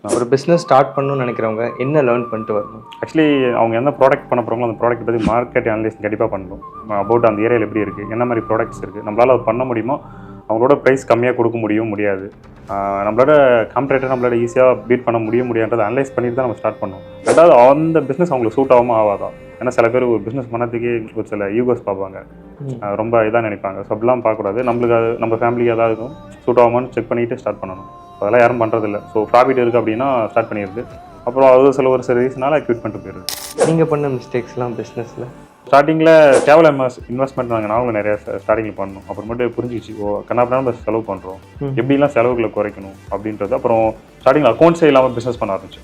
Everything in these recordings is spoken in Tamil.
ஒரு பிஸ்னஸ் ஸ்டார்ட் பண்ணணும்னு நினைக்கிறவங்க என்ன லேர்ன் பண்ணிட்டு வரணும்? ஆக்சுவலி அவங்க என்ன ப்ராடக்ட் பண்ண போகிறாங்களோ அந்த ப்ராடக்ட் பற்றி மார்க்கெட் அனலைஸ் கண்டிப்பாக பண்ணணும். அபவுட் அந்த ஏரியாவில் எப்படி இருக்குது, என்ன மாதிரி ப்ராடக்ட்ஸ் இருக்குது, நம்மளால் அது பண்ண முடியுமோ, அவங்களோட ப்ரைஸ் கம்மியாக கொடுக்க முடியாது, நம்மளோட காம்பரேட்டர் நம்மளோட ஈஸியாக பீட் பண்ண முடியாதுன்றதை அனலைஸ் பண்ணிட்டு தான் நம்ம ஸ்டார்ட் பண்ணணும். ரெண்டாவது அந்த பிஸ்னஸ் அவங்களுக்கு சூட் ஆகாமல் ஆகாதான். ஏன்னா சில பேர் ஒரு பிஸ்னஸ் பண்ணதுக்கே ஒரு சில ஈகோஸ் பார்ப்பாங்க, ரொம்ப இதாக நினைப்பாங்க. ஸோ அப்படிலாம் பார்க்கக்கூடாது. நம்மளுக்கு அது நம்ம ஃபேமிலிக்கு ஏதாவது இருக்கும் சூட் ஆகாமான்னு செக் பண்ணிவிட்டு ஸ்டார்ட் பண்ணணும். அதெல்லாம் யாரும் பண்ணுறதில்ல. ஸோ ப்ராஃபிட் இருக்குது அப்படின்னா ஸ்டார்ட் பண்ணிடுது, அப்புறம் அது ஒரு சில ரீசனால் குவிட் பண்ணிட்டு போயிடுது. நீங்கள் பண்ண மிஸ்டேக்ஸ்லாம் பிஸ்னஸில் ஸ்டார்டிங்கில் தேவையில்ல இன்வெஸ்ட்மெண்ட் நாங்களும் நிறையா ஸ்டார்டிங்கில் பண்ணணும். அப்புறமேட்டு புரிஞ்சிச்சு, கண்ணாப்பினா நம்ம செலவு பண்ணுறோம், எப்படிலாம் செலவுகளை குறைக்கணும் அப்படின்றது. அப்புறம் ஸ்டார்டிங்கில் அக்கௌண்ட்ஸே இல்லாமல் பிஸ்னஸ் பண்ண ஆரம்பிச்சு,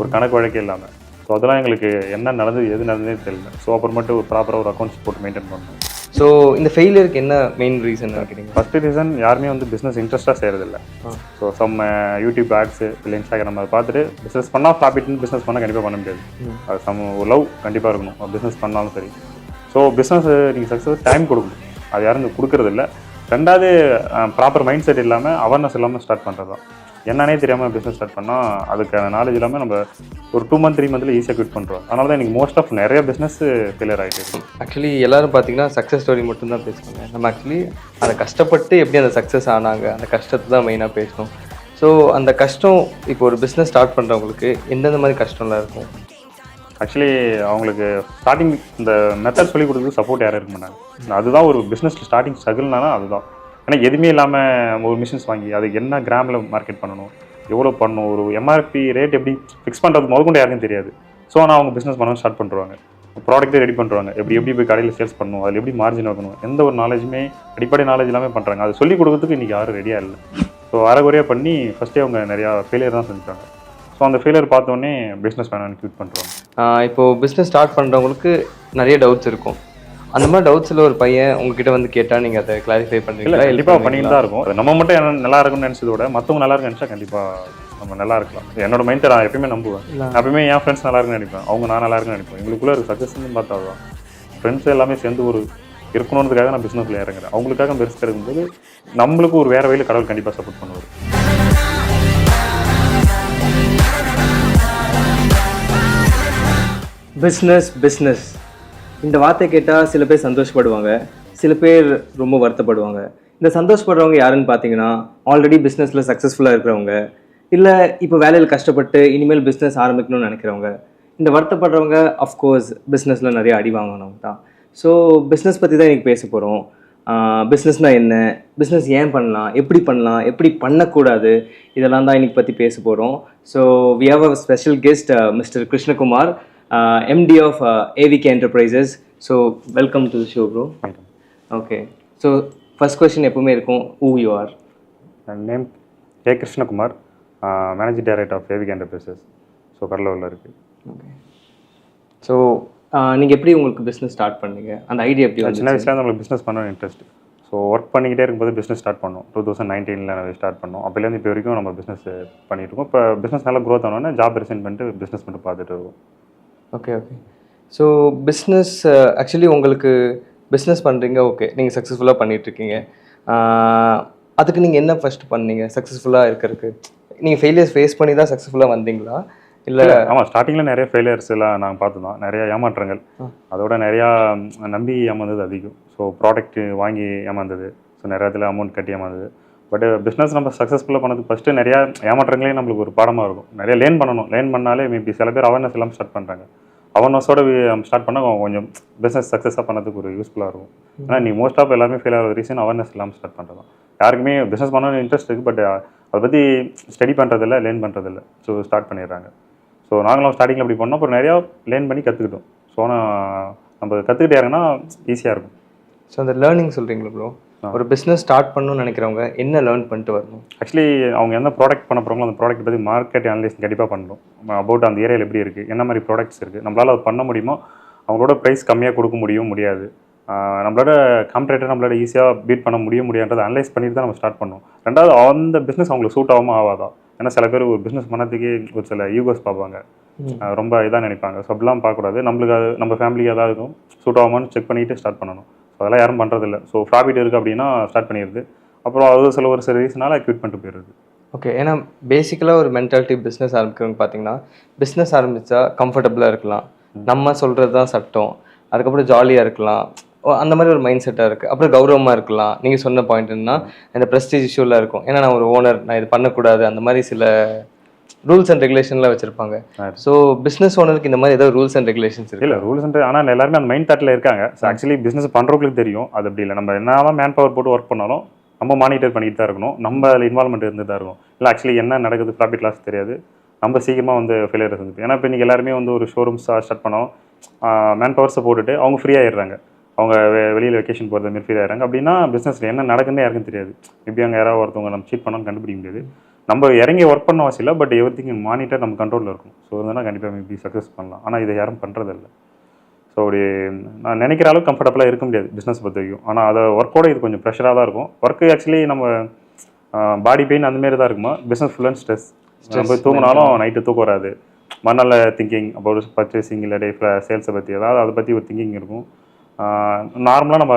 ஒரு கணக்கு வழக்கே இல்லாமல். ஸோ அதெல்லாம் எங்களுக்கு என்ன நடந்தது எது நடந்ததே தெரியல. ஸோ அப்புறமேட்டு ஒரு ப்ராப்பராக ஒரு அக்கௌண்ட்ஸ் போட்டு மெயின்டைன் பண்ணணும். ஸோ இந்த ஃபெயிலியருக்கு என்ன மெயின் ரீசன் நினைக்கிறீங்க? ஃபஸ்ட்டு ரீசன், யாருமே பிஸ்னஸ் இன்ட்ரெஸ்ட்டாக செய்கிறதில்ல. ஸோ யூடியூப் ஆட்ஸு இல்லை இன்ஸ்டாகிராம் அதை பார்த்துட்டு பிஸ்னஸ் பண்ணால் ப்ராஃபிட்னு பிஸ்னஸ் பண்ணால் கண்டிப்பாக பண்ண முடியாது. அது லவ் கண்டிப்பாக இருக்கணும் பிஸ்னஸ் பண்ணாலும் சரி. ஸோ பிஸ்னஸ் நீங்கள் சக்ஸஸ் டைம் கொடுக்கணும், அது யாரும் கொடுக்கறதில்ல. ரெண்டாவது, ப்ராப்பர் மைண்ட் செட் இல்லாமல் அவேர்னஸ் இல்லாமல் ஸ்டார்ட் பண்ணுறது தான். என்னன்னே தெரியாமல் பிஸ்னஸ் ஸ்டார்ட் பண்ணால் அதுக்கான நாலேஜ் இல்லாமல் நம்ம ஒரு 2 month 3 monthல ஈஸியாக குவிட் பண்ணுறோம். அதனால தான் எனக்கு மோஸ்ட் ஆஃப் நிறைய பிஸ்னஸ் ஃபெயிலியர் ஆகிட்டு இருக்கு. ஆக்சுவலி எல்லாரும் பார்த்தீங்கன்னா சக்ஸஸ் ஸ்டோரி மட்டும்தான் பேசுவாங்க. நம்ம ஆக்சுவலி அதை கஷ்டப்பட்டு எப்படி அந்த சக்ஸஸ் ஆனாங்க அந்த கஷ்டத்தை தான் மெயினாக பேசணும். ஸோ அந்த கஷ்டம் இப்போ ஒரு பிஸ்னஸ் ஸ்டார்ட் பண்ணுறவங்களுக்கு எந்தெந்த மாதிரி கஷ்டம்லாம் இருக்கும்? ஆக்சுவலி அவங்களுக்கு ஸ்டார்டிங் இந்த மெத்தட் சொல்லி கொடுத்தது சப்போர்ட் யாரும் இருக்க மாட்டாங்க. அதுதான் ஒரு பிஸ்னஸ் ஸ்டார்டிங் ஸ்ட்ரகிள்னால அதுதான். ஏன்னா எதுவுமே இல்லாமல் ஒரு மிஷின்ஸ் வாங்கி அதுக்கு என்ன கிராமில் மார்க்கெட் பண்ணணும், எவ்வளோ பண்ணணும், ஒரு எம்ஆர்பி ரேட் எப்படி ஃபிக்ஸ் பண்ணுறது முதற்கொண்டு யாருக்கும் தெரியாது. ஸோ ஆனால் அவங்க பிஸ்னஸ் பண்ண ஸ்டார்ட் பண்ணுறாங்க, ப்ராடக்ட்டே ரெடி பண்ணுறாங்க, எப்படி போய் கடையில் சேல்ஸ் பண்ணணும், அதில் எப்படி மார்ஜின் வைக்கணும், எந்த ஒரு நாலேஜுமே அடிப்படை நாலேஜ் எல்லாமே பண்ணுறாங்க. அது சொல்லிக் கொடுக்கறதுக்கு இன்றைக்கி யாரும் ரெடியாக இல்லை. ஸோ அரைகுறையாக பண்ணி ஃபஸ்ட்டே அவங்க நிறையா ஃபெயிலியர் தான் செஞ்சுட்டாங்க. ஸோ அந்த ஃபெயிலியர் பார்த்தோன்னே பிஸ்னஸ் வேணான்னு குவிட் பண்ணுறாங்க. இப்போது பிஸ்னஸ் ஸ்டார்ட் பண்ணுறவங்களுக்கு நிறைய டவுட்ஸ் இருக்கும். அந்த மாதிரி டவுட்ஸில் ஒரு பையன் உங்ககிட்ட வந்து கேட்டால் நீங்கள் அதை கிளாரிஃபை பண்ணுறீங்களா? கண்டிப்பாக பண்ணிட்டு தான் இருக்கும். நம்ம மட்டும் என்ன நல்லா இருக்கும்னு நினச்சதை விட மற்றவங்க நல்லா இருக்குன்னு நினச்சா கண்டிப்பாக நம்ம நல்லா இருக்கலாம். என்னோட மைண்ட் நான் எப்பயுமே நம்புவேன். எப்பயுமே என் ஃப்ரெண்ட்ஸ் நல்லா இருக்குன்னு நினைப்பேன், அவங்க நான் நல்லா இருக்குன்னு நினைப்பேன். எங்களுக்குள்ளே ஒரு சக்ஸஸ்ன்னு பார்த்தா தான் ஃப்ரெண்ட்ஸ் எல்லாமே சேர்ந்து ஒரு இருக்கணுன்றதுக்காக நான் பிஸ்னஸில் இறங்குறேன். அவங்களுக்காக பெருசாக இருக்கும்போது நம்மளுக்கு ஒரு வேறு வழியில் கடவுள் கண்டிப்பாக சப்போர்ட் பண்ணுவார். பிஸ்னஸ் இந்த வார்த்தை கேட்டால் சில பேர் சந்தோஷப்படுவாங்க, சில பேர் ரொம்ப வருத்தப்படுவாங்க. இந்த சந்தோஷப்படுறவங்க யாருன்னு பார்த்தீங்கன்னா ஆல்ரெடி பிஸ்னஸில் சக்ஸஸ்ஃபுல்லாக இருக்கிறவங்க, இல்லை இப்போ வேலையில் கஷ்டப்பட்டு இனிமேல் பிஸ்னஸ் ஆரம்பிக்கணும்னு நினைக்கிறவங்க. இந்த வருத்தப்படுறவங்க அஃப்கோர்ஸ் பிஸ்னஸில் நிறைய அடி வாங்கினவங்க தான். ஸோ பிஸ்னஸ் பற்றி தான் இன்றைக்கி பேச போகிறோம். பிஸ்னஸ்னால் என்ன, பிஸ்னஸ் ஏன் பண்ணலாம், எப்படி பண்ணக்கூடாது, இதெல்லாம் தான் இன்றைக்கி பற்றி பேச போகிறோம். So we have a special guest mister Krishnakumar, MD of AVK Enterprises. So welcome to the show, bro. Okay. So first question எப்பவுமே இருக்கும், who you are? My name A. Krishnakumar, Managing Director of AVK Enterprises. So கடலூரில் இருக்குது. ஓகே. ஸோ நீங்கள் எப்படி உங்களுக்கு பிஸ்னஸ் ஸ்டார்ட் பண்ணீங்க, அந்த ஐடியா எப்படி? சின்ன வயசுலேருந்து நம்மளுக்கு பிஸ்னஸ் பண்ணணும் இன்ட்ரெஸ்ட். ஸோ ஒர்க் பண்ணிக்கிட்டே இருக்கும்போது பிஸ்னஸ் ஸ்டார்ட் பண்ணோம். 2019 ஸ்டார்ட் பண்ணோம். அப்போலேருந்து இப்போ வரைக்கும் நம்ம பிஸ்னஸ் பண்ணிகிட்டு இருக்கோம். இப்போ பிஸ்னஸ் நல்லா க்ரோத் ஆனோடனே ஜாப் ரிசைன் பண்ணிட்டு பிஸ்னஸ் மட்டும் பார்த்துட்டு இருக்கோம். ஓகே. ஸோ பிஸ்னஸ் ஆக்சுவலி உங்களுக்கு பிஸ்னஸ் பண்ணுறீங்க, ஓகே, நீங்கள் சக்ஸஸ்ஃபுல்லாக பண்ணிகிட்ருக்கீங்க. அதுக்கு நீங்கள் என்ன ஃபஸ்ட்டு பண்ணீங்க சக்ஸஸ்ஃபுல்லாக இருக்கிறதுக்கு? நீங்கள் ஃபெயிலியர்ஸ் ஃபேஸ் பண்ணி தான் சக்ஸஸ்ஃபுல்லாக வந்தீங்களா இல்லை? ஆமாம், ஸ்டார்டிங்கில் நிறைய ஃபெயிலியர்ஸ் எல்லாம் நாங்கள் பார்த்து தான், நிறையா ஏமாற்றங்கள், அதோட நிறையா நம்பி ஏமாந்தது அதிகம். ஸோ ப்ராடக்ட் வாங்கி ஏமாந்தது, ஸோ நிறையா இதில் அமௌண்ட் கட்டி ஏமாந்தது. பட் பிஸ்னஸ் நம்ம சக்ஸஸ்ஃபுல்லாக பண்ணதுக்கு ஃபஸ்ட்டு நிறையா ஏமாற்றங்களே நம்மளுக்கு ஒரு பாடமாக இருக்கும். நிறைய லேர்ன் பண்ணணும். லேர்ன் பண்ணாலே மேபி சில பேர் அவேர்னஸ் இல்லாமல் ஸ்டார்ட் பண்ணுறாங்க. அவேர்னஸோட ஸ்டார்ட் பண்ணால் கொஞ்சம் பிஸ்னஸ் சக்ஸஸாக பண்ணதுக்கு ஒரு யூஸ்ஃபுல்லாக இருக்கும். ஏன்னா நீ மோஸ்ட் ஆஃப் எல்லாருமே ஃபெயில் ஆகிற ரீசன் அவேர்னஸ் இல்லாமல் ஸ்டார்ட் பண்ணுறது தான். யாருக்குமே பிஸ்னஸ் பண்ணணும்னு இன்ட்ரெஸ்ட் இருக்குது, பட் அதை பற்றி ஸ்டடி பண்ணுறதில்ல, லேர்ன் பண்ணுறதில்ல. ஸோ ஸ்டார்ட் பண்ணிடுறாங்க. ஸோ நாங்களும் ஸ்டார்டிங்கில் அப்படி பண்ணோம். அப்புறம் நிறையா லேர்ன் பண்ணி கற்றுக்கிட்டோம். ஸோ ஆனால் நம்ம கற்றுக்கிட்டே யாருன்னா ஈஸியாக இருக்கும். ஸோ அந்த லேர்னிங் சொல்கிறீங்களா ப்ரோ? ஒரு பிஸ்னஸ் ஸ்டார்ட் பண்ணணும்னு நினைக்கிறவங்க என்ன லேர்ன் பண்ணிட்டு வரணும்? ஆக்சுவலி அவங்க என்ன ப்ராடக்ட் பண்ண போகிறாங்களோ அந்த ப்ராடக்ட் பற்றி மார்க்கெட் அனலைஸ் கண்டிப்பாக பண்ணணும். அபவுட் அந்த ஏரியாவில் எப்படி இருக்குது, என்ன மாதிரி ப்ராடக்ட்ஸ் இருக்குது, நம்மளால் அது பண்ண முடியுமோ, அவங்களோட ப்ரைஸ் கம்மியாக கொடுக்க முடியாது, நம்மளோட காம்பரேட்டர் நம்மளோட ஈஸியாக பீட் பண்ண முடியாதுன்றதை அனலைஸ் பண்ணிட்டு தான் நம்ம ஸ்டார்ட் பண்ணணும். ரெண்டாவது, அந்த பிஸ்னஸ் அவங்களுக்கு சூட் ஆகாமல் ஆகாதா. ஏன்னா சில பேர் ஒரு பிஸ்னஸ் பண்ணதுக்கே ஒரு சில ஈகோஸ் பார்ப்பாங்க, ரொம்ப இதாக நினைப்பாங்க. ஸோ அப்படிலாம் பார்க்கக்கூடாது. நம்மளுக்கு அது நம்ம ஃபேமிலிக்கு ஏதாவது இருக்கும் சூட் ஆகாமான்னு செக் பண்ணிவிட்டு ஸ்டார்ட் பண்ணணும். அதெல்லாம் யாரும் பண்ணுறதில்ல. ஸோ ப்ராஃபிட் இருக்குது அப்படின்னா ஸ்டார்ட் பண்ணிடுது, அப்புறம் அது ஒரு சில ரீசனால் குவிட் பண்ணிட்டு போயிடுது. ஓகே. ஏன்னா பேசிக்கலாக ஒரு மென்டாலிட்டி பிஸ்னஸ் ஆரம்பிக்கிறவங்க பார்த்தீங்கன்னா, பிஸ்னஸ் ஆரம்பித்தா கம்ஃபர்டபுளாக இருக்கலாம், நம்ம சொல்கிறது தான் சட்டம், அதுக்கப்புறம் ஜாலியாக இருக்கலாம், அந்த மாதிரி ஒரு மைண்ட் செட்டாக இருக்குது. அப்புறம் கௌரவமாக இருக்கலாம். நீங்கள் சொன்ன பாயிண்ட் என்னன்னா, இந்த ப்ரெஸ்டீஜ் இஷ்யூலாம் இருக்கும். ஏன்னா நான் ஒரு ஓனர், நான் இது பண்ணக்கூடாது, அந்த மாதிரி சில ரூல்ஸ் அண்ட் ரெகுலேஷன்லாம் வச்சுருப்பாங்க. ஸோ பிஸ்னஸ் ஓனருக்கு இந்த மாதிரி ஏதாவது ரூல்ஸ் அண்ட் ரெகுலேஷன்ஸ் இருக்கு? இல்லை ரூல்ஸ் அண்ட் ஆனால் எல்லாருமே அந்த மைண்ட் தாட்டில் இருக்காங்க. ஸோ ஆக்சுவலி பிஸ்னஸ் பண்ணுறவங்களுக்கு தெரியும் அது அப்படி இல்லை. நம்ம என்ன தான் மேன் பவர் போட்டு ஒர்க் பண்ணாலும் நம்ம மானிட்டர் பண்ணிட்டு தான் இருக்கணும், நம்ம அதில் இன்வால்மெண்ட் இருந்து தான் இருக்கணும். இல்லை ஆக்சுவலி என்ன நடக்குது ப்ராஃபிட் லாஸ் தெரியாது, நம்ம சீக்கிரமாக வந்து ஃபெயிலியர் இருந்துச்சு. ஏன்னா இப்போ இன்றைக்கி எல்லாருமே வந்து ஒரு ஷோரூம்ஸ் ஸ்டார்ட் பண்ணோம், மேன் பவர்ஸை போட்டுட்டு அவங்க ஃப்ரீ ஆகிடுறாங்க, அவங்க வெளியில் வெக்கேஷன் போகிறது மாதிரி ஃப்ரீ ஆகிடுறாங்க. அப்படின்னா பிஸ்னஸில் என்ன நடக்குதுன்னு யாருக்கும் தெரியாது. இப்படி அங்கே யாராவது ஒருத்தவங்க நம்ம சீட் பண்ணாலும் கண்டுபிடிக்க முடியாது. நம்ம இறங்கி ஒர்க் பண்ண அவசியம் இல்லை, பட் எவ்ரி திங் மானிட்டர் நம்ம கண்ட்ரோலில் இருக்கும். ஸோ இருந்தால் கண்டிப்பாக மேபி சக்ஸஸ் பண்ணலாம். ஆனால் இதை யாரும் பண்ணுறதில்ல. ஸோ அப்படி நான் நினைக்கிற அளவுக்கு கம்ஃபர்டபுளாக இருக்க முடியாது பிஸ்னஸ் பொறுத்த வரைக்கும். ஆனால் அதை ஒர்க்கோட இது கொஞ்சம் ப்ரெஷராக தான் இருக்கும். ஒர்க்கு ஆக்சுவலி நம்ம பாடி பெயின் அந்தமாரி தான் இருக்குமா, பிஸ்னஸ் ஃபுல் அண்ட் ஸ்ட்ரெஸ். நம்ம தூங்கினாலும் நைட்டு தூக்கம் வராது, மறுநாள் திங்கிங் அபவுட் பர்ச்சேசிங் இல்லாட்டி சேல்ஸை பற்றி ஏதாவது அதை பற்றி ஒரு திங்கிங் இருக்கும். நார்மலாக நம்ம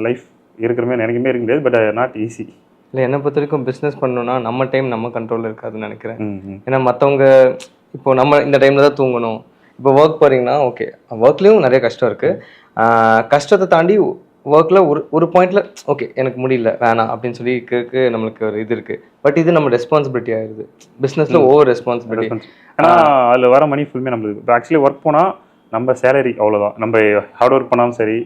லைஃப் இருக்கிறமே நினைக்கமே இருக்க முடியாது, பட் நாட் ஈஸி. இல்லை என்னை பொறுத்த வரைக்கும் பிஸ்னஸ் பண்ணணும்னா நம்ம டைம் நம்ம கண்ட்ரோலில் இருக்காதுன்னு நினைக்கிறேன். ஏன்னா மற்றவங்க இப்போ நம்ம இந்த டைமில் தான் தூங்கணும். இப்போ ஒர்க் போகிறீங்கன்னா ஓகே, ஒர்க்லேயும் நிறைய கஷ்டம் இருக்குது. கஷ்டத்தை தாண்டி ஒர்க்கில் ஒரு பாயிண்டில் ஓகே எனக்கு முடியல வேணாம் அப்படின்னு சொல்லி இருக்கிறதுக்கு நம்மளுக்கு ஒரு இது இருக்குது. பட் இது நம்ம ரெஸ்பான்சிபிலிட்டி ஆகிடுது பிஸ்னஸில், ஓவர் ரெஸ்பான்சிபிலிட்டி. ஏன்னா அதில் வர மணி ஃபுல்லுமே நம்மளுக்கு. இப்போ ஆக்சுவலி ஒர்க் போனால் நம்ம சேலரி அவ்வளோதான், நம்ம ஹார்ட் ஒர்க் பண்ணாலும் சரி,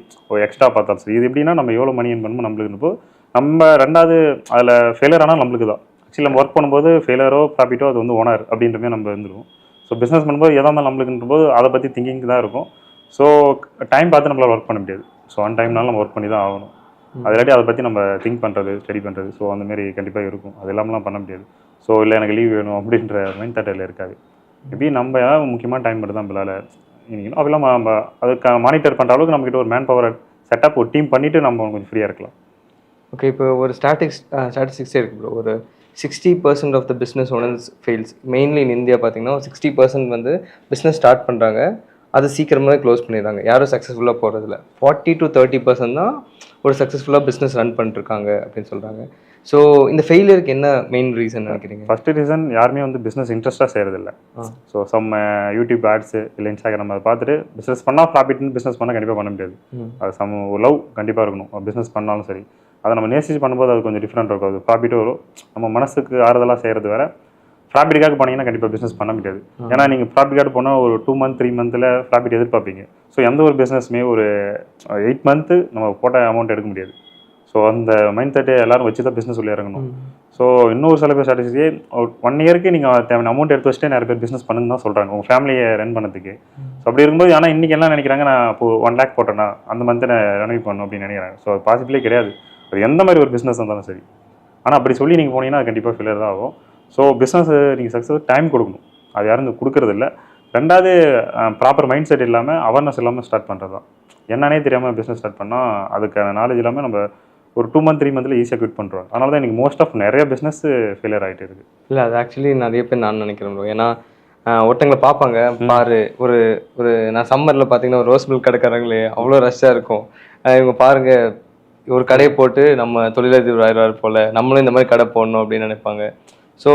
எக்ஸ்ட்ரா பார்த்தாலும் சரி. இது எப்படின்னா நம்ம எவ்வளோ மணி ஏர்ன் பண்ணணும் நம்மளுக்கு இருப்போம். நம்ம ரெண்டாவது அதில் ஃபெயிலியர் ஆனால் நம்மளுக்கு தான். ஆக்சுவலி நம்ம ஒர்க் பண்ணும்போது ஃபெயிலியரோ ப்ராஃபிட்டோ அது வந்து ஓனர் அப்படின்றமே நம்ம இருந்துருவோம். ஸோ பிஸ்னஸ் பண்ணும்போது எதாக இருந்தாலும் நம்மளுக்குன்றபோது அதை பற்றி திங்கிங் தான் இருக்கும். ஸோ டைம் பார்த்து நம்மளால் ஒர்க் பண்ண முடியாது. ஸோ ஆன் டைம்னாலும் நம்ம ஒர்க் பண்ணி தான் ஆகணும். அது இல்லாட்டி அதை பற்றி நம்ம திங்க் பண்ணுறது, ஸ்டடி பண்ணுறது, ஸோ அந்தமாரி கண்டிப்பாக இருக்கும். அது இல்லாமலாம் பண்ண முடியாது. ஸோ இல்லை எனக்கு லீவ் வேணும் அப்படின்ற மைண்ட் தாட்டில் இருக்காது. மேபி நம்ம ஏதாவது முக்கியமான டைம் மட்டும் தான் நம்மளால் இன்னைக்கு அப்படிலாம் நம்ம அதுக்கு மானிட்டர் பண்ணுற அளவுக்கு நம்மக்கிட்ட ஒரு மேன் பவர் செட்டப் ஒரு டீம் பண்ணிவிட்டு நம்ம கொஞ்சம் ஃப்ரீயாக இருக்கலாம். ஓகே. இப்போ ஒரு ஸ்டாட்டிஸ்டிக்ஸே இருக்குது ப்ரோ. ஒரு 60% of the business owners fails. Mainly in India பார்த்தீங்கன்னா 60% வந்து பிஸ்னஸ் ஸ்டார்ட் பண்ணுறாங்க, அது சீக்கிரமாகவே க்ளோஸ் பண்ணிடுறாங்க, யாரும் சக்ஸஸ்ஃபுல்லாக போகிறதில்ல. 40 to 30% தான் ஒரு சக்ஸஸ்ஃபுல்லாக பிஸ்னஸ் ரன் பண்ணிட்டுருக்காங்க அப்படின்னு சொல்கிறாங்க. ஸோ இந்த ஃபெயிலியருக்கு என்ன மெயின் ரீசன் நினைக்கிறீங்க? ஃபஸ்ட்டு ரீசன் யாருமே வந்து பிஸ்னஸ் இன்ட்ரெஸ்ட்டாக செய்கிறதில்ல. ஸோ யூடியூப் ஆட்ஸு இல்லை இன்ஸ்டாகிராம் அதை பார்த்துட்டு பிஸ்னஸ் பண்ணால் ப்ராஃபிட்னு பிஸ்னஸ் பண்ணால் கண்டிப்பாக பண்ண முடியாது. அது லவ் கண்டிப்பாக இருக்கணும் பிஸ்னஸ் பண்ணாலும் சரி. அதை நம்ம நேசிச்சு பண்ணும்போது அது கொஞ்சம் டிஃப்ரெண்ட் இருக்கும். அது ப்ராஃபிட்டோ வரும், நம்ம மனசுக்கு ஆறுதலாக செய்கிறது வேறு. ப்ராஃபிட்டுக்காக போனீங்கன்னா கண்டிப்பாக பிஸ்னஸ் பண்ண முடியாது. ஏன்னா நீங்கள் ப்ராஃபிட்டுக்காக போனால் ஒரு 2 month 3 monthல ப்ராஃபிட் எதிர்பார்ப்பீங்க. ஸோ எந்த ஒரு பிஸ்னஸுமே ஒரு 8 month நம்ம போட்ட அமௌண்ட் எடுக்க முடியாது. ஸோ அந்த மைண்ட் செட்டை எல்லோரும் வச்சு தான் பிஸ்னஸ் உள்ள இறங்கணும். ஸோ இன்னொரு சில பேர் ஸ்ட்ராட்டஜியே 1 yearக்கு நீங்கள் தேவையான அமௌண்ட் எடுத்து வச்சுட்டு நிறைய பேர் பிஸ்னஸ் பண்ணுன்னு தான் சொல்கிறாங்க உங்கள் ஃபேமிலியை ரன் பண்ணதுக்கு. ஸோ அப்படி இருக்கும்போது ஆனால் இன்றைக்கி எல்லாம் நினைக்கிறாங்க, நான் இப்போது 1 lakh போட்டேன்னா அந்த மந்த்தை நான் ரெனோவேட் பண்ணணும் அப்படின்னு நினைக்கிறாங்க. ஸோ அது பாசிபிளே கிடையாது. அது எந்த மாதிரி ஒரு பிஸ்னஸ் இருந்தாலும் சரி. ஆனால் அப்படி சொல்லி நீங்கள் போனீங்கன்னா அது கண்டிப்பாக ஃபெயிலியர் தான் ஆகும். ஸோ பிஸ்னஸ் நீங்கள் சக்ஸஸ் டைம் கொடுக்கணும், அது யாரும் கொடுக்கறது இல்லை. ரெண்டாவது ப்ராப்பர் மைண்ட் செட் இல்லாமல் அவேர்னஸ் இல்லாமல் ஸ்டார்ட் பண்ணுறது தான். என்னன்னே தெரியாமல் பிஸ்னஸ் ஸ்டார்ட் பண்ணால் அதுக்கான நாலேஜ் இல்லாமல் நம்ம ஒரு 2 month 3 monthல ஈஸியாக குவிட் பண்ணுறோம். அதனால தான் எனக்கு மோஸ்ட் ஆஃப் நிறைய பிஸ்னஸ் ஃபெயிலியர் ஆகிட்டு இருக்குது. இல்லை அது ஆக்சுவலி நிறைய பேர் நான் நினைக்கிறேன் ப்ரோ. ஏன்னா ஒருத்தங்களை பார்ப்பாங்க, பாரு ஒரு ஒரு நான் சம்மரில் பார்த்தீங்கன்னா ஒரு ரோஸ் மில்க் கடைக்காரங்களே அவ்வளோ ரஷ்ஷாக இருக்கும். இவங்க பாருங்கள் ஒரு கடையை போட்டு நம்ம தொழிலதிபர் ஆயிடுவார் போல், நம்மளும் இந்த மாதிரி கடை போடணும் அப்படின்னு நினைப்பாங்க. ஸோ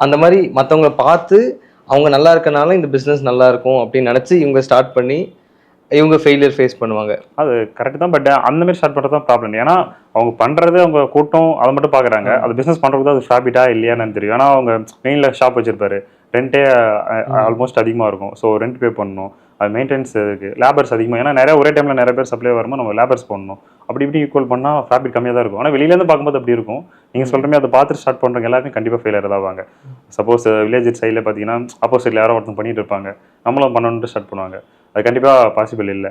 அந்த மாதிரி மற்றவங்கள பார்த்து அவங்க நல்லா இருக்கனால இந்த பிஸ்னஸ் நல்லா இருக்கும் அப்படின்னு நினச்சி இவங்க ஸ்டார்ட் பண்ணி இவங்க ஃபெயிலியர் ஃபேஸ் பண்ணுவாங்க. அது கரெக்ட் தான். பட் அந்த மாதிரி ஸ்டார்ட் பண்ணுறது தான் ப்ராப்ளம். ஏன்னா அவங்க பண்ணுறது அவங்க கூட்டம் அதை மட்டும் பார்க்குறாங்க. அது பிஸ்னஸ் பண்ணுறது அது ப்ராஃபிட்டா இல்லையான்னு தெரியும். ஏன்னா அவங்க மெயினில் ஷாப் வச்சுருப்பாரு, ரெண்டே ஆல்மோஸ்ட் அதிகமாக இருக்கும். ஸோ ரெண்ட் பே பண்ணணும், அது மெயின்டெனன்ஸ் இருக்குது, லேபர்ஸ் அதிகமாக. ஏன்னா நிறைய ஒரே டைமில் நிறைய பேர் சப்ளை வரும்போது நம்ம லேபர்ஸ் பண்ணணும். அப்படி இப்படி ஈக்குவல் பண்ணால் ப்ராஃபிட் கம்மியாக தான் இருக்கும். ஆனால் வெளியிலேருந்து பார்க்கும்போது அப்படி இருக்கும். நீங்கள் சொல்கிறமே அதை பார்த்துட்டு ஸ்டார்ட் பண்ணுறவங்க எல்லாருமே கண்டிப்பாக ஃபெயிலியர் தான் ஆவாங்க. சப்போஸ் வில்லேஜ் சைடில் பார்த்தீங்கன்னா ஆப்போசிட்டில் யாரோ ஒருத்தங்க பண்ணிட்டு இருப்பாங்க, நம்மளும் பண்ணணுன்ட்டு ஸ்டார்ட் பண்ணுவாங்க. அது கண்டிப்பாக பாசிபிள் இல்லை.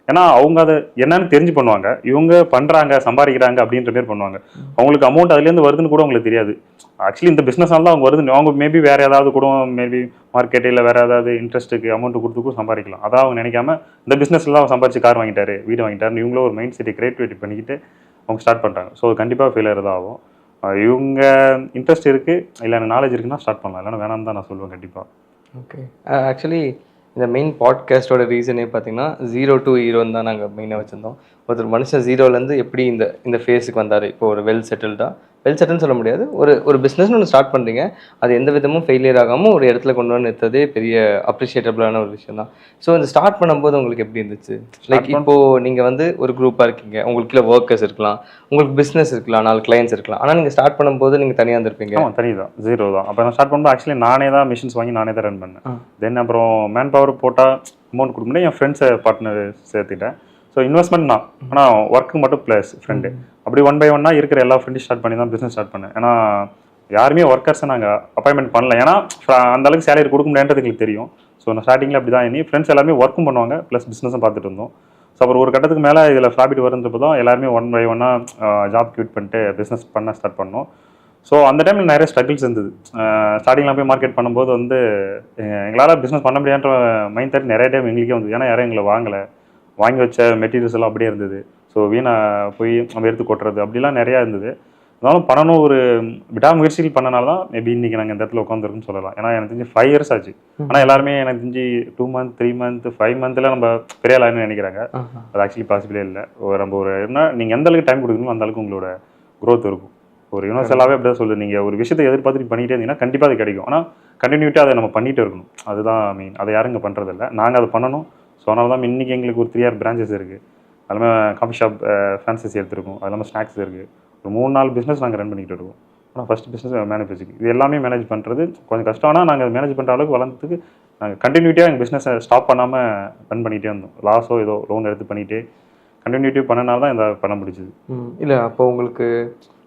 ஏன்னா அவங்க அதை என்னன்னு தெரிஞ்சு பண்ணுவாங்க, இவங்க பண்ணுறாங்க சம்பாதிக்கிறாங்க அப்படின்ற மாதிரி பண்ணுவாங்க. அவங்களுக்கு அமௌண்ட் அதுலேருந்து வருதுன்னு கூட அவங்களுக்கு தெரியாது. ஆக்சுவலி இந்த பிஸ்னஸ்னால தான் அவங்க வருது. அவங்க மேபி வேறு ஏதாவது கூட மேபி மார்க்கெட்டு இல்லை வேறு ஏதாவது இன்ட்ரெஸ்ட்டுக்கு அமௌண்ட் கொடுத்துக்கும் சம்பாதிக்கலாம். அதான் அவங்க நினைக்காம இந்த பிஸ்னஸ்லாம் சம்பாதிச்சு கார் வாங்கிட்டாரு, வீடு வாங்கிட்டாருன்னு இவங்களும் ஒரு மைண்ட் செட்டை கிரியேட்டிவிட்டி பண்ணிக்கிட்டு அவங்க ஸ்டார்ட் பண்ணுறாங்க. ஸோ அது கண்டிப்பாக ஃபெயிலியர் தான் ஆகும். இவங்க இன்ட்ரெஸ்ட் இருக்குது இல்லை எனக்கு நாலேஜ் இருக்குன்னா ஸ்டார்ட் பண்ணலாம், இல்லைன்னா வேணாம்னு தான் நான் சொல்லுவேன் கண்டிப்பாக. ஓகே. ஆக்சுவலி இந்த மெயின் பாட்காஸ்டோட ரீசனே பார்த்தீங்கன்னா 0 to hero தான் நாங்கள் மெயினாக வச்சுருந்தோம். ஒருத்தர் மனுஷன் 0லேருந்து எப்படி இந்த ஃபேஸுக்கு வந்தார், இப்போ ஒரு வெல் செட்டில்டாக வெல் செட்டுன்னு சொல்ல முடியாது, ஒரு பிஸ்னஸ்னு ஒன்று ஸ்டார்ட் பண்ணுறீங்க, அது எந்த விதமும் ஃபெயிலியர் ஆகாமல் ஒரு இடத்துல கொண்டு வந்து நிறுத்ததே பெரிய அப்ரிஷியேட்டபிளான ஒரு விஷயம் தான். ஸோ இந்த ஸ்டார்ட் பண்ணும்போது உங்களுக்கு எப்படி இருந்துச்சு? லைக் இப்போது நீங்கள் வந்து ஒரு குரூப்பாக இருக்கீங்க, உங்களுக்கு கீழே ஒர்க்கர்ஸ் இருக்கலாம், உங்களுக்கு பிஸ்னஸ் இருக்கலாம், 4 கிளைண்ட்ஸ் இருக்கலாம், ஆனால் நீங்கள் ஸ்டார்ட் பண்ணும்போது நீங்கள் தனியாக இருந்திருப்பீங்க. தனி தான், ஜீரோ தான். அப்போ நான் ஸ்டார்ட் பண்ணும்போது ஆக்சுவலி நானே தான் மிஷின்ஸ் வாங்கி நானே தான் ரன் பண்ணேன். தென் அப்புறம் மேன் பவர் போட்டால் அமௌண்ட் கொடுக்க முடியும், என் ஃப்ரெண்ட்ஸை பார்ட்னர் சேர்த்துக்கிட்டேன். ஸோ இன்வெஸ்ட்மெண்ட் தான், ஆனால் ஒர்க்கு மட்டும் ப்ளஸ் ஃப்ரெண்டு. அப்படி 1 by 1 இருக்கிற எல்லா ஃப்ரெண்டையும் ஸ்டார்ட் பண்ணி தான் பிஸ்னஸ் ஸ்டார்ட் பண்ணேன். ஏன்னா யாருமே ஒர்க்கர்ஸை நாங்கள் அப்பாயின்மெண்ட் பண்ணல, ஏன்னா அந்தளவுக்கு சேலரி கொடுக்க முடியாதுன்றது எங்களுக்கு தெரியும். ஸோ நான் ஸ்டார்டிங்கில் அப்படி தான் ஃப்ரெண்ட்ஸ் எல்லாமே ஒர்க்கும் பண்ணுவாங்க, ப்ளஸ் பிஸ்னஸும் பார்த்துட்டு இருந்தோம். ஸோ அப்புறம் ஒரு கட்டத்துக்கு மேலே இதில் ப்ராஃபிட் வருன்றப்போ தான் எல்லாருமே 1 by 1 ஜாப் குவிட் பண்ணிட்டு பிஸ்னஸ் பண்ண ஸ்டார்ட் பண்ணோம். ஸோ அந்த டைமில் நிறைய ஸ்ட்ரகிள்ஸ் இருந்தது. ஸ்டார்டிங்கில் போய் மார்க்கெட் பண்ணும்போது வந்து எங்களால் பிஸ்னஸ் பண்ண முடியான்ற மைண்ட் தாட் நிறைய டைம் எங்களுக்கே வந்தது. ஏன்னா யாரும் எங்களை வாங்கி வச்ச மெட்டீரியல்ஸ் எல்லாம் அப்படியே இருந்தது. ஸோ வீணாக போய் நம்ம எடுத்து கொட்டுறது அப்படிலாம் நிறையா இருந்தது. இருந்தாலும் பண்ணணும் ஒரு விடாமுயற்சிகள் பண்ணனால தான் மேபி இன்றைக்கி நாங்கள் இந்த இடத்துல உட்காந்துருக்குன்னு சொல்லலாம். ஏன்னா எனக்கு தெரிஞ்சு 5 years ஆச்சு. ஆனால் எல்லாருமே எனக்கு தெரிஞ்சு 2 month 3 month 5 monthல நம்ம பெரிய ஆளான்னு நினைக்கிறாங்க. அது ஆக்சுவலி பாசிபிளே இல்லை. நம்ம ஒரு என்ன நீங்கள் எந்த அளவுக்கு டைம் கொடுக்கணும் அந்த அளவுக்கு உங்களோட க்ரோத் இருக்கும். ஒரு யூனிவர்சலாகவே அப்படி தான் சொல்லுது, நீங்கள் ஒரு விஷயத்தை எதிர்பார்த்துட்டு பண்ணிகிட்டே இருந்தீங்கன்னா கண்டிப்பாக அது கிடைக்கும். ஆனால் கண்டினியூட்டாக அதை நம்ம பண்ணிகிட்டு இருக்கணும், அதுதான் மெயின். அதை யாரும் இங்கே பண்ணுறதில்ல, நாங்கள் அதை பண்ணணும். ஸோ அதனால தான் இன்றைக்கி எங்களுக்கு ஒரு 3 branches இருக்குது. அது இல்லாமல் காஃபி ஷாப் ஃபேன்சிஸ் எடுத்துருக்கோம், அது இல்லாமல் ஸ்நாக்ஸ் இருக்குது. ஒரு 3-4 பிஸ்னஸ் நாங்கள் ரன் பண்ணிக்கிட்டு இருக்கோம். ஆனால் ஃபஸ்ட் பிஸ்னஸ் மேனுஃபேக்சரிங், இது எல்லாமே மேனேஜ் பண்ணுறது கொஞ்சம் கஷ்டம். ஆனால் நாங்கள் அதை மேனேஜ் பண்ணுற அளவுக்கு வளர்ந்ததுக்கு நாங்கள் கண்டினியூட்டியாக எங்கள் பிஸ்னஸை ஸ்டாப் பண்ணாமல் ரன் பண்ணிகிட்டே இருந்தோம். லாஸோ ஏதோ லோன் எடுத்து பண்ணிகிட்டே கண்டினியூட்டிவ் பண்ணனால தான் இந்த பண்ண முடிச்சுது. இல்லை அப்போ உங்களுக்கு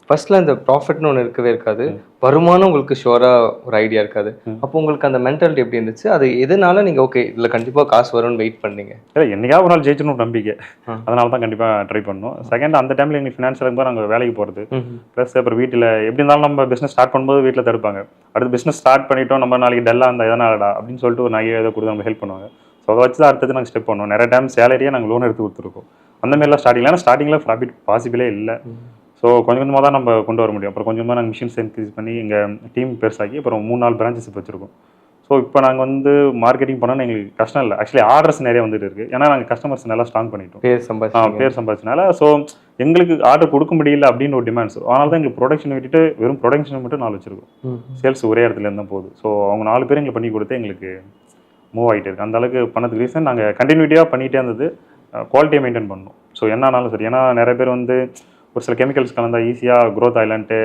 ஃபர்ஸ்ட்ல இந்த ப்ராஃபிட்னு ஒன்று இருக்கவே இருக்காது, வருமானம் உங்களுக்கு ஷுவராக ஒரு ஐடியா இருக்காது. அப்போ உங்களுக்கு அந்த மென்டாலிட்டி எப்படி இருந்துச்சு? அது எதனால நீங்கள் ஓகே இதில் கண்டிப்பாக காசு வரும்னு வெயிட் பண்ணீங்க? இல்லை, என்னைக்காவது ஒரு நாள் ஜெயிச்சணும் நம்பிக்கை, அதனால தான் கண்டிப்பாக ட்ரை பண்ணோம். செகண்ட், அந்த டைமில் எங்களுக்கு ஃபினான்ஷியல் இருக்கும்போது நாங்கள் வேலைக்கு போகிறது ப்ளஸ் அப்புறம் வீட்டில் எப்படி இருந்தாலும் நம்ம பிஸ்னஸ் ஸ்டார்ட் பண்ணும்போது வீட்டில் தடுப்பாங்க. அடுத்து பிஸ்னஸ் ஸ்டார்ட் பண்ணிட்டோம், நம்ம நாளைக்கு டல்லாக இருந்தால் எதனாலடா அப்படின்னு சொல்லிட்டு ஒரு நகையை ஏதோ கொடுத்து நம்ம ஹெல்ப் பண்ணுவாங்க. ஸோ அதை வச்சு தான் அடுத்தது நாங்கள் ஸ்டெப் பண்ணோம். நிறைய டைம் சேலரியே நாங்கள் லோன் எடுத்து கொடுத்துருக்கோம். அந்த மாதிரிலாம் ஸ்டார்டிங்கில், ஏன்னா ஸ்டார்டிங்கில் ப்ராஃபிட் பாசிபிளே இல்லை. ஸோ கொஞ்சம் கொஞ்சமாக தான் நம்ம கொண்டு வர முடியும். அப்புறம் கொஞ்சமாக நாங்கள் மிஷின்ஸ் இன்க்ரீஸ் பண்ணி எங்கள் டீம் பெருசாக்கி அப்புறம் 3-4 branches இப்போ வச்சுருக்கோம். ஸோ இப்போ நாங்கள் வந்து மார்க்கெட்டிங் பண்ணோன்னு எங்களுக்கு கஷ்டம் இல்லை. ஆக்சுவலி ஆர்டர்ஸ் நிறைய வந்துட்டு இருக்குது. ஏன்னா நாங்கள் கஸ்டமர்ஸ் நல்லா ஸ்ட்ராங் பண்ணிட்டோம், பேர் சம்பாதிச்சனால. ஸோ எங்களுக்கு ஆர்டர் கொடுக்க முடியல அப்படின்னு ஒரு டிமாண்ட்ஸ். அதனால தான் எங்களுக்கு ப்ரொடக்ஷன் விட்டுட்டு வெறும் ப்ரொடக்ஷன் மட்டும் 4 வச்சுருக்கோம். சேல்ஸ் ஒரே இடத்துல இருந்தால் போகுது. ஸோ அவங்க 4 பேர் எங்களுக்கு பண்ணி கொடுத்து எங்களுக்கு மூவ் ஆகிட்டே இருக்குது. அந்த அளவுக்கு பண்ணதுக்கு ரீசன் நாங்கள் கண்டினியூட்டியாக பண்ணிகிட்டே இருந்தது, குவாலிட்டியை மெயின்டைன் பண்ணணும். ஸோ என்னன்னாலும் சரி, ஏன்னா நிறைய பேர் வந்து ஒரு சில கெமிக்கல்ஸ் கலந்தால் ஈஸியாக க்ரோத் ஆகலான்ட்டு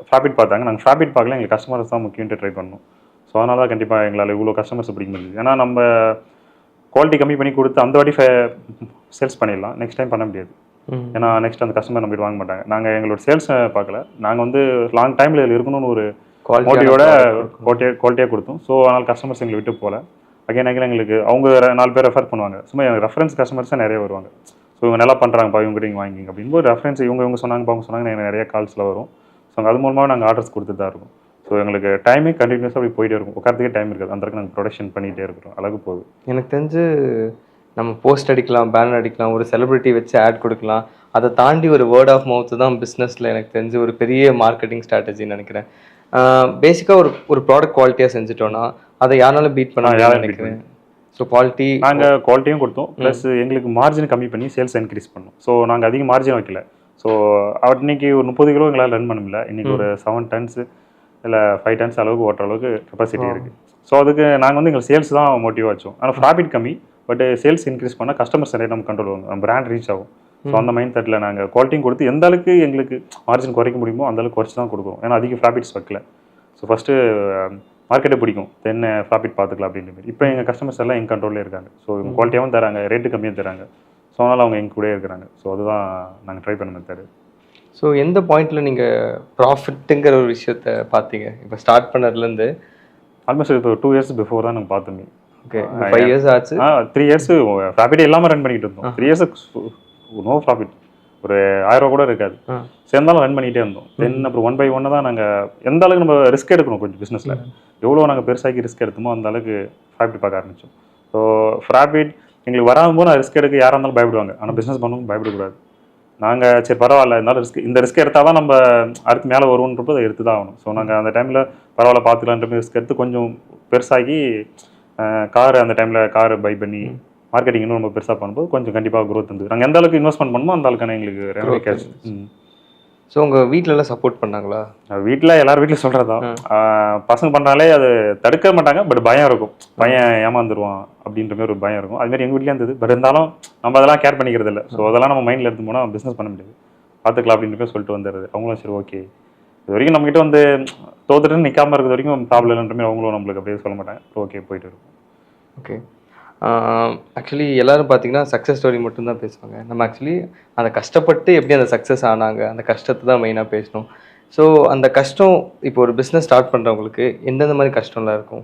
ப்ராஃபிட் பார்த்தாங்க. நாங்கள் ப்ராஃபிட் பார்க்கல, எங்களுக்கு கஸ்டமர்ஸ் தான் முக்கியம்ட்டு ட்ரை பண்ணோம். ஸோ அதனால தான் கண்டிப்பாக எங்களால் இவ்வளோ கஸ்டமர்ஸ் பிடிக்க முடியுது. ஏன்னா நம்ம குவாலிட்டி கம்மி பண்ணி கொடுத்து அந்த வாட்டி சேல்ஸ் பண்ணிடலாம், நெக்ஸ்ட் டைம் பண்ண முடியாது. ஏன்னா நெக்ஸ்ட் அந்த கஸ்டமர் நம்ம வாங்க மாட்டாங்க. நாங்கள் எங்களோட சேல்ஸை பார்க்கல, நாங்கள் வந்து லாங் டைமில் இதில் இருக்கணும்னு ஒரு குவாலிட்டியோட குவாலிட்டியாக கொடுத்தோம். ஸோ அதனால் கஸ்டமர்ஸ் எங்களை விட்டு போகல. அகைன் எங்களுக்கு அவங்க 4 பேர் ரெஃபர் பண்ணுவாங்க. சும்மா எனக்கு ரெஃபரன்ஸ் கஸ்டமர்ஸாக நிறைய வருவாங்க. ஸோ இவங்க நல்லா பண்ணுறாங்கப்பா, இவங்ககிட்ட நீங்கள் வாங்கிங்க அப்படின்போது ரெஃபரன்ஸ் இவங்க சொன்னாங்கப்பா, அவங்க சொன்னாங்க, எனக்கு நிறைய கால்ஸில் வரும். ஸோ அது மூலமாக நாங்கள் ஆர்டர்ஸ் கொடுத்துட்டு தான் இருக்கோம். ஸோ எங்களுக்கு டைமே கண்டினியூஸாக அப்படி போயிட்டே இருக்கும், உட்காரத்துக்கே டைம் இருக்காது. அந்த அளவுக்கு நாங்கள் ப்ரொடக்ஷன் பண்ணிகிட்டே இருக்கிறோம், அழகு போகுது. எனக்கு தெரிஞ்சு நம்ம போஸ்ட் அடிக்கலாம், பேனர் அடிக்கலாம், ஒரு செலிபிரிட்டி வச்சு ஆட் கொடுக்கலாம், அதை தாண்டி ஒரு வேர்ட் ஆஃப் மவுத்து தான் பிஸ்னஸில் எனக்கு தெரிஞ்சு ஒரு பெரிய மார்க்கெட்டிங் ஸ்ட்ராட்டஜின்னு நினைக்கிறேன். பேசிக்காக ஒரு ப்ராடக்ட் குவாலிட்டியாக செஞ்சுட்டோன்னா அதை யாராலும் பீட் பண்ண நினைக்கிறேன். ஸோ குவாலிட்டி நாங்கள் குவாலிட்டியும் கொடுத்தோம், ப்ளஸ் எங்களுக்கு மார்ஜின் கம்மி பண்ணி சேல்ஸ் இன்க்ரீஸ் பண்ணோம். ஸோ நாங்கள் அதிக மார்ஜின் வைக்கல. ஸோ இன்னைக்கு ஒரு 30 கிலோ எங்களால் ரன் பண்ண முடியல. இன்றைக்கி ஒரு 7 tons இல்லை 5 tons அளவுக்கு ஓட்டுற அளவுக்கு கெப்பாசிட்டி இருக்குது. ஸோ அதுக்கு நாங்கள் வந்து எங்களுக்கு சேல்ஸ் தான் மோட்டிவாக வச்சோம். ஆனால் ப்ராஃபிட் கம்மி, பட் சேல்ஸ் இன்க்ரீஸ் பண்ணால் கஸ்டமர்ஸ் நிறைய நம்ம கண்ட்ரோல் ஆகும், நம்ம பிராண்ட் ரீச் ஆகும். ஸோ அந்த மைண்ட் செட்டில் நாங்கள் குவாலிட்டியும் கொடுத்து எந்த அளவுக்கு எங்களுக்கு மார்ஜின் குறைக்க முடியுமோ அந்த அளவுக்கு குறைச்சி தான் கொடுக்குறோம். ஏன்னா அதிக ப்ராஃபிட்ஸ் வைக்கல. ஸோ ஃபஸ்ட்டு மார்க்கெட்டை பிடிக்கும், தென் ப்ராஃபிட் பார்த்துக்கலாம் அப்படின்ற மாதிரி. இப்போ எங்கள் கஸ்டமர்ஸ் எல்லாம் எங்கள் கண்ட்ரோலில் இருக்காங்க. ஸோ இவங்க குவாலிட்டியாகவும் தராங்க, ரேட்டு கம்மியாக தராங்க. ஸோ அதனால் அவங்க எங்கள் கூட இருக்கிறாங்க. ஸோ அதுதான் நாங்கள் ட்ரை பண்ண மெத்தடு. ஸோ எந்த பாயிண்டில் நீங்கள் ப்ராஃபிட்டுங்கிற ஒரு விஷயத்த பார்த்தீங்க? இப்போ ஸ்டார்ட் பண்ணதுலேருந்து ஆல்மோஸ்ட் இப்போ 2 years பிஃபோர் தான் நாங்கள் பார்த்தோமே. ஓகே, 5 years ஆச்சு. 3 years ப்ராஃபிட் இல்லாமல் ரன் பண்ணிக்கிட்டு இருந்தோம். 3 years நோ ப்ராஃபிட், ஒரு 1000 ரூபா கூட இருக்காது. சேர்ந்தாலும் ரன் பண்ணிகிட்டே இருந்தோம். தென் அப்புறம் 1 by 1 தான் நாங்கள் எந்த அளவுக்கு நம்ம ரிஸ்க் எடுக்கணும் கொஞ்சம் பிஸ்னஸில், எவ்வளோ நாங்கள் பெருசாக்கி ரிஸ்க் எடுத்தோமோ அந்த அளவுக்கு ப்ராஃபிட் பார்க்க ஆரம்பித்தோம். ஸோ ப்ராஃபிட் எங்களுக்கு வராமல் நான் ரிஸ்க் எடுக்க யாராக இருந்தாலும் பயப்படுவாங்க. ஆனால் பிஸ்னஸ் பண்ணவும் பயப்படக்கூடாது. நாங்கள் சரி பரவாயில்ல, இருந்தாலும் இந்த ரிஸ்க் எடுத்தால் தான் நம்ம அடுத்து மேலே வருவோன்றப்போ அதை எடுத்து தான் ஆகணும். ஸோ நாங்கள் அந்த டைமில் பரவாயில்ல பார்த்துக்கலான்ற மாதிரி ரிஸ்க் எடுத்து கொஞ்சம் பெருசாகி கார், அந்த டைமில் கார் பை பண்ணி மார்க்கெட்டிங் இன்னும் ரொம்ப பெருசாக பண்ணும்போது கொஞ்சம் கண்டிப்பாக க்ரோத் இருந்தது. நாங்கள் எந்த அளவுக்கு இன்வெஸ்ட்மெண்ட் பண்ணுமோ அந்த அளவுக்கான எங்களுக்கு ரெவன்யூ கேட்ச். ஸோ உங்கள் வீட்டிலலாம் சப்போர்ட் பண்ணாங்களா? வீட்டில் எல்லார் வீட்லையும் சொல்கிறது தான். பசங்க பண்ணுறாலே அது தடுக்க மாட்டாங்க, பட் பயம் இருக்கும். பையன் ஏமாந்துருவான் அப்படின்ற மாதிரி ஒரு பயம் இருக்கும். அதுமாதிரி எங்கள் வீட்லேயே இருந்தது. பட் இருந்தாலும் நம்ம அதெல்லாம் கேர் பண்ணிக்கிறது இல்லை. ஸோ அதெல்லாம் நம்ம மைண்டில் எடுத்து போனால் பிஸ்னஸ் பண்ண முடியாது, பார்த்துக்கலாம் அப்படின்ற மாதிரி சொல்லிட்டு வந்துடுது. அவங்களும் சரி ஓகே, இது வரைக்கும் நம்மகிட்ட வந்து தோத்துட்டு நிற்காம இருக்கிறது வரைக்கும் ப்ராப்ளம் இல்லைன்ற மாதிரி அவங்களும் நம்மளுக்கு அப்படியே சொல்ல மாட்டாங்க. ஓகே போயிட்டு இருக்கும். ஓகே. ஆக்சுவலி எல்லோரும் பார்த்தீங்கன்னா சக்ஸஸ் ஸ்டோரி மட்டும்தான் பேசுவாங்க. நம்ம ஆக்சுவலி அந்த கஷ்டப்பட்டு எப்படி அந்த சக்ஸஸ் ஆனாங்க, அந்த கஷ்டத்தை தான் மெயினாக பேசணும். ஸோ அந்த கஷ்டம் இப்போ ஒரு பிஸ்னஸ் ஸ்டார்ட் பண்ணுறவங்களுக்கு எந்தெந்த மாதிரி கஷ்டம்லாம் இருக்கும்?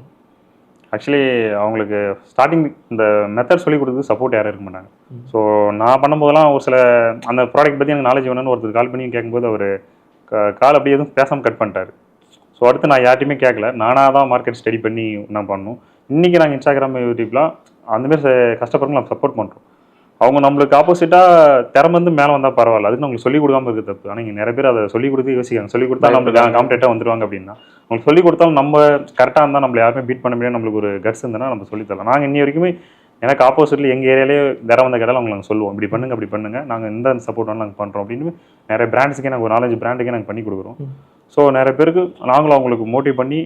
ஆக்சுவலி அவங்களுக்கு ஸ்டார்டிங் இந்த மெத்தட் சொல்லி கொடுத்து சப்போர்ட் யாரும் இருக்க மாட்டாங்க. ஸோ நான் பண்ணும்போதெல்லாம் ஒரு சில அந்த ப்ராடக்ட் பற்றி எனக்கு நாலேஜ் வேணும்னு ஒருத்தர் கால் பண்ணி கேட்கும்போது அவர் கால் அப்படியே எதுவும் பேசாமல் கட் பண்ணிட்டார். ஸோ அடுத்து நான் யார்ட்டையுமே கேட்கல, நானாக தான் மார்க்கெட் ஸ்டடி பண்ணி நான் பண்ணணும். இன்றைக்கி நாங்கள் இன்ஸ்டாகிராம், யூடியூப்லாம் அந்தமாரி கஷ்டப்படுறவங்க நம்ம சப்போர்ட் பண்ணுறோம். அவங்க நம்மளுக்கு ஆப்போசிட்டாக திறமை வந்து மேலே வந்தால் பரவாயில்ல, அதுக்கு நம்மளுக்கு சொல்லிக் கொடுக்காம இருக்குது தப்பு. ஆனால் இங்கே நிறைய பேர் அதை சொல்லிக் கொடுத்து யோசிக்காங்க, சொல்லிக் கொடுத்தா நம்மளுக்கு காம்படேட்டாக வந்துடுவாங்க அப்படின்னா. அவங்களுக்கு சொல்லிக் கொடுத்தாலும் நம்ம கரெக்டாக இருந்தால் நம்மளை யாருமே பீட் பண்ண முடியாது. நம்மளுக்கு ஒரு கட்ஸ் இருந்ததுன்னா நம்ம சொல்லித்தரலாம். நாங்கள் இன்னி வரைக்குமே எனக்கு ஆப்போசிட்டில் எங்கள் ஏரியாலே வேற வந்த கடையில் அவங்க நாங்கள் சொல்லுவோம், இப்படி பண்ணுங்க அப்படி பண்ணுங்க, நாங்கள் இந்த சப்போர்ட் வந்து நாங்கள் பண்ணுறோம் அப்படின்னு நிறைய பிராண்ட்ஸுக்கே நாங்கள் ஒரு 4-5 பிராண்டுக்கே நாங்கள் பண்ணி கொடுக்குறோம். ஸோ நிறைய பேருக்கு நாங்களும் அவங்களுக்கு மோட்டிவ் பண்ணி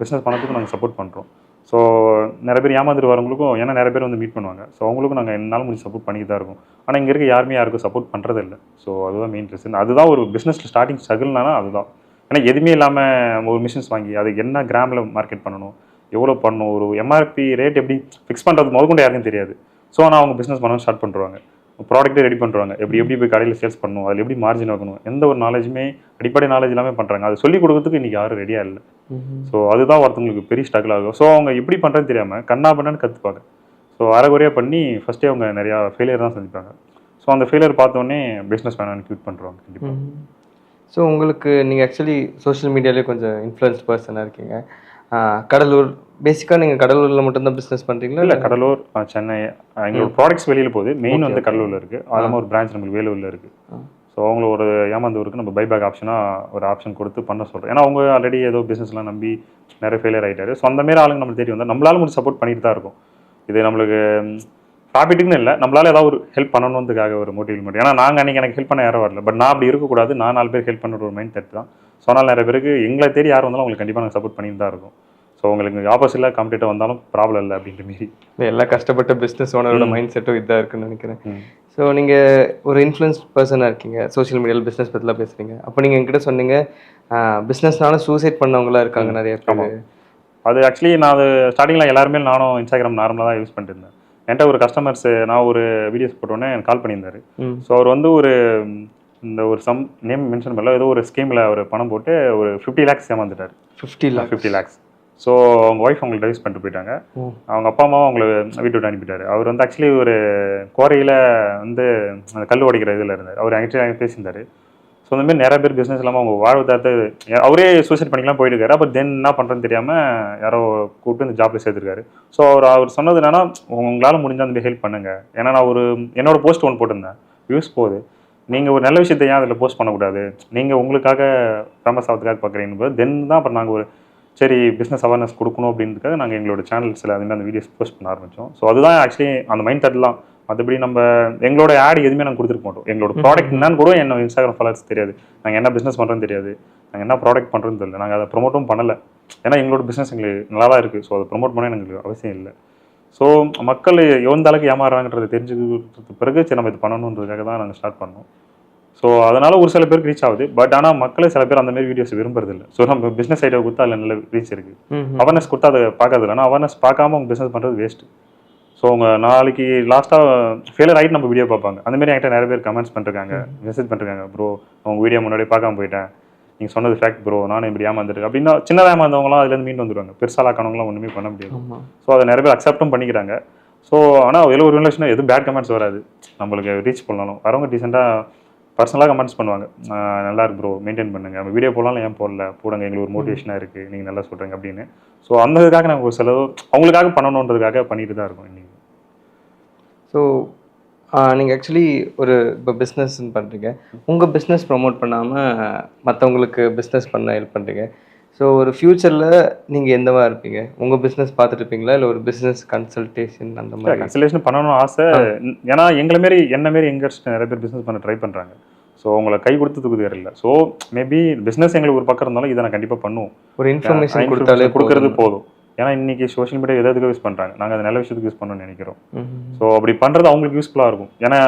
பிஸ்னஸ் பண்ணதுக்கு நாங்கள் சப்போர்ட் பண்ணுறோம். ஸோ நிறைய பேர் ஏமாந்துட்டு வரவங்களுக்கும், ஏன்னா நிறைய பேர் வந்து மீட் பண்ணுவாங்க. ஸோ அவங்களுக்கும் நாங்கள் என்னால் முடிஞ்சு சப்போர்ட் பண்ணிட்டு தான் இருக்கோம். ஆனால் இங்கே இருக்க யாருமே யாருக்கும் சப்போர்ட் பண்ணுறது இல்லை. ஸோ அதுதான் மெயின் ரீசன். அதுதான் ஒரு பிஸ்னஸில் ஸ்டார்டிங் ஸ்ட்ரகிள்னா அதுதான். ஏன்னா எதுவுமே இல்லாமல் ஒரு மிஷின்ஸ் வாங்கி அதுக்கு என்ன கிராமில் மார்க்கெட் பண்ணணும், எவ்வளோ பண்ணணும், ஒரு எம்ஆர்பி ரேட் எப்படி ஃபிக்ஸ் பண்ணுறது முதற்கொண்டு யாருக்கும் தெரியாது. ஸோ ஆனால் அவங்க பிஸ்னஸ் பண்ண ஸ்டார்ட் பண்ணுறாங்க, ப்ராடக்ட்டே ரெடி பண்ணுறாங்க, எப்படி போய் கடையில் சேல்ஸ் பண்ணணும், அதில் எப்படி மார்ஜின் வைக்கணும், எந்த ஒரு நாலேஜுமே அடிப்படை நாலேஜ் எல்லாமே பண்ணுறாங்க. அது சொல்லிக் கொடுக்கறதுக்கு இன்றைக்கி யாரும் ரெடியாக இல்லை. ஸோ அதுதான் ஒருத்தவங்களுக்கு பெரிய ஸ்ட்ரகிள் ஆகும். ஸோ அவங்க எப்படி பண்ணுறதுன்னு தெரியாமல் கண்ணா பண்ணான்னு கற்றுப்பாங்க. ஸோ அரைகுறையாக பண்ணி ஃபஸ்ட்டே அவங்க நிறையா ஃபெயிலியர் தான் சந்திப்பாங்க. ஸோ அந்த ஃபெயிலியர் பார்த்தோன்னே பிஸ்னஸ் வேணான்னு க்யூட் பண்ணுறாங்க கண்டிப்பாக. ஸோ உங்களுக்கு நீங்கள் ஆக்சுவலி சோஷியல் மீடியாலே கொஞ்சம் இன்ஃப்ளூயன்ஸ் பர்சனாக இருக்கீங்க. கடலூர் பேசிக்காக நீங்கள் கடலூரில் மட்டும்தான் பிஸ்னஸ் பண்ணுறீங்களா? இல்லை, கடலூர், சென்னை, எங்களோட ப்ராடக்ட்ஸ் வெளியில் போகுது. மெயின் வந்து கடலூரில் இருக்குது. அது ஒரு பிரான்ச் நம்மளுக்கு வேலூரில் இருக்குது. ஸோ அவங்கள ஒரு ஏமாந்தவருக்கு நம்ம பைபேக் ஆப்ஷனாக ஒரு ஆப்ஷன் கொடுத்து பண்ண சொல்கிறோம். ஏன்னா அவங்க ஆல்ரெடி ஏதோ பிஸ்னஸ்லாம் நம்பி நிறைய ஃபெயிலியர் ஆகிட்டாரு. ஸோ அந்தமாரி ஆளுங்க நம்மளுக்கு தேடி வந்தால் நம்மளால முடிஞ்சு சப்போர்ட் பண்ணிட்டு தான் இருக்கும். இது நம்மளுக்கு ப்ராஃபிட்டுக்குன்னு இல்லை, நம்மளால ஏதாவது ஒரு ஹெல்ப் பண்ணணுன்றதுக்காக ஒரு மோட்டிவ் மட்டும். ஏன்னா நாங்கள் அன்றைக்கி எனக்கு ஹெல்ப் பண்ண யாரும் வரல, பட் நான் அப்படி இருக்கக்கூடாது, நான் 4 பேர் ஹெல்ப் பண்ணுற ஒரு மைண்ட் செட் தான். ஸோ அதனால் நிறைய பேருக்கு எங்களை தேடி யார் வந்தாலும் அவங்களுக்கு கண்டிப்பாக நாங்கள் சப்போர்ட் பண்ணிட்டு தான் இருக்கும். ஸோ உங்களுக்கு ஆப்போசிட்டில் காம்படிட்டாக வந்தாலும் ப்ராப்ளம் இல்லை அப்படின்ற மாரி எல்லா கஷ்டப்பட்ட பிஸ்னஸ் ஓனரோட மைண்ட் செட்டும் இதாக இருக்குன்னு நினைக்கிறேன். ஸோ நீங்கள் ஒரு இன்ஃப்ளூயன்ஸ் பர்சனாக இருக்கீங்க, சோஷியல் மீடியாவில் பிஸ்னஸ் பற்றிலாம் பேசுகிறீங்க. அப்போ நீங்கள் என்கிட்ட சொன்னீங்க பிஸ்னஸ்னால சூசைட் பண்ணவங்களாம் இருக்காங்க நிறைய பேர். அது ஆக்சுவலி நான் அது ஸ்டார்டிங்கில் எல்லாருமே நானும் இன்ஸ்டாகிராம் நார்மலாக தான் யூஸ் பண்ணிட்டு இருந்தேன். என்கிட்ட ஒரு கஸ்டமர்ஸ் நான் ஒரு வீடியோஸ் போட்டோன்னே எனக்கு கால் பண்ணியிருந்தார். ஸோ அவர் வந்து ஒரு சம் நேம் மென்ஷன் பண்ணல, ஏதோ ஒரு ஸ்கீமில் அவர் பணம் போட்டு ஒரு 50 lakhs ஏமாந்துட்டார். 50 lakhs. ஸோ அவங்க ஒய்ஃப் அவங்களை டைவர்ஸ் பண்ணிட்டு போயிட்டாங்க. அவங்க அப்பா அம்மாவும் அவங்கள வீட்டு விட்டு அனுப்பிட்டார். அவர் வந்து ஆக்சுவலி ஒரு குவாரியில் வந்து அந்த கல் உடைக்கிற இதில் இருந்தார். அவர் ஆக்சுவலி பேசியிருந்தார். ஸோ அந்த மாதிரி நிறைய பேர் பிஸ்னஸ் இல்லாமல் அவங்க வாழ்வாதாரத்தை அவரே சூசைட் பண்ணிக்கலாம் போயிருக்காரு. அப்போ தென் என்ன பண்ணுறதுன்னு தெரியாமல் யாரோ கூப்பிட்டு இந்த ஜாப்பில் சேர்த்துருக்காரு. ஸோ அவர் சொன்னது என்னன்னா, உங்களால் முடிஞ்சால் அந்த மாதிரி ஹெல்ப் பண்ணுங்கள். ஏன்னா நான் என்னோட போஸ்ட் ஒன்று போட்டிருந்தேன், வியூஸ் போகுது, நீங்கள் ஒரு நல்ல விஷயத்தை ஏன் அதில் போஸ்ட் பண்ணக்கூடாது, நீங்கள் உங்களுக்காக ஃபேமஸ் ஆகிறதுக்காக பார்க்குறீங்க. தென் தான் அப்புறம் நாங்கள் சரி பிஸ்னஸ் அவேர்னஸ் கொடுக்கணும் அப்படின்றதுக்காக நாங்கள் எங்களோட சேனல்ஸில் அதுமாதிரி அந்த வீடியோஸ் போஸ்ட் பண்ண ஆரம்பித்தோம். ஸோ அதுதான் ஆக்சுவலி அந்த மைண்ட் தாட்லாம். மற்றபடி நம்ம எங்களோட ஆட் எதுவுமே நாங்கள் கொடுத்துருக்க மாட்டோம். எங்களோட ப்ராடக்ட் என்னன்னு கூட என்னோட இன்ஸ்டாகிராம் ஃபாலோவர்ஸ் தெரியாது, நாங்கள் என்ன பிஸ்னஸ் பண்ணுறோன்னு தெரியாது, நாங்கள் என்ன ப்ராடக்ட் பண்ணுறோன்னு தெரியல, நாங்கள் அதை ப்ரொமோட்டும் பண்ணலை. ஏன்னா எங்களோட பிஸ்னஸ் எங்களுக்கு நல்லா தான் இருக்குது. ஸோ அதை ப்ரொமோட் பண்ண எங்களுக்கு அவசியம் இல்லை. ஸோ மக்கள் எந்த அளவுக்கு ஏமாறுறாங்கன்றதை தெரிஞ்சுக்கிறதுக்கு பிறகு சரி நம்ம இது பண்ணணுன்றதுக்காக தான் நாங்கள் ஸ்டார்ட் பண்ணோம். ஸோ அதனால் ஒரு சில பேருக்கு ரீச் ஆகுது. பட் ஆனால் மக்களே சில பேர் அந்த மாதிரி வீடியோஸ் விரும்புறதில்லை. ஸோ நம்ம பிஸ்னஸ் ஐடியா கொடுத்தா அதில் நல்ல ரீச் இருக்குது, அவேர்னஸ் கொடுத்தா அதை பார்க்கறதில்ல. ஆனால் அவேர்னஸ் பார்க்காம அவங்க பிஸ்னஸ் பண்ணுறது வேஸ்ட்டு. ஸோ அவங்க நாளைக்கு லாஸ்ட்டாக ஃபெயிலியர் ஆகிட்டு நம்ம வீடியோ பார்ப்பாங்க. அந்தமாரி என்கிட்ட நிறைய பேர் கமெண்ட்ஸ் பண்ணிருக்காங்க, மெசேஜ் பண்ணிருக்காங்க, ப்ரோ அவங்க வீடியோ முன்னாடியே பார்க்காம போயிட்டேன், நீங்கள் சொன்னது ஃபேக்ட் ப்ரோ, நானும் இப்படி ஏமாந்துருக்கு அப்படின்னா சின்னதாக ஏமாந்தவங்களாம் அதுலேருந்து மீண்டு வந்துடுவாங்க. பெருசாலாக்கானவங்களாம் ஒன்றுமே பண்ண முடியாது. ஸோ அதை நிறைய பேர் அக்செப்டும் பண்ணிக்கிறாங்க. ஸோ ஆனால் இதில் ஒரு ரிலேஷனாக எதுவும் பேட் கமெண்ட்ஸ் வராது. நம்மளுக்கு ரீச் பண்ணாலும் வரவங்க டீசெண்டாக பர்சனலாக கமெண்ட்ஸ் பண்ணுவாங்க, நல்லா இருக்கு ப்ரோ, மெயின்டைன் பண்ணுங்க, நம்ம வீடியோ போடலாம், ஏன் போடல, போடுங்க, எங்களுக்கு ஒரு மோட்டிவேஷனாக இருக்குது, நீங்கள் நல்லா சொல்கிறீங்க அப்படின்னு. ஸோ அந்த இதுக்காக நாங்கள் ஒரு செலவு அவங்களுக்காக பண்ணணுன்றதுக்காக பண்ணிட்டு தான் இருக்கோம் இன்றைக்கி. ஸோ நீங்கள் ஆக்சுவலி ஒரு இப்போ பிஸ்னஸ்ன்னு பண்ணுறீங்க, உங்கள் பிஸ்னஸ் ப்ரமோட் பண்ணாமல் மற்றவங்களுக்கு பிஸ்னஸ் பண்ண ஹெல்ப் பண்ணுறீங்க. ஸோ ஒரு ஃப்யூச்சரில் நீங்கள் எந்தவா இருப்பீங்க? உங்கள் பிஸ்னஸ் பார்த்துட்டு இருப்பீங்களா, இல்லை ஒரு பிஸ்னஸ் கன்சல்டேஷன் அந்த மாதிரி? கன்சல்டேஷன் பண்ணணும்னு ஆசை. ஏன்னா என்ன மாரி யங்கர்ஸ் நிறைய பேர் பிஸ்னஸ் பண்ண ட்ரை பண்ணுறாங்க. ஸோ உங்களை கை கொடுத்து தூக்குது இல்லை. ஸோ மேபி பிஸ்னஸ் எங்களுக்கு ஒரு பக்கம் இருந்தாலும் இதை நான் கண்டிப்பாக பண்ணுவோம். ஒரு இன்ஃபர்மேஷன் கொடுக்கறது போதும். ஏன்னா இன்னைக்கு சோஷியல் மீடியா எதுக்கு யூஸ் பண்ணுறாங்க, நாங்கள் அது நல்ல விஷயத்துக்கு யூஸ் பண்ணணும்னு நினைக்கிறோம். ஸோ அப்படி பண்ணுறது அவங்களுக்கு யூஸ்ஃபுல்லாக இருக்கும். ஏன்னா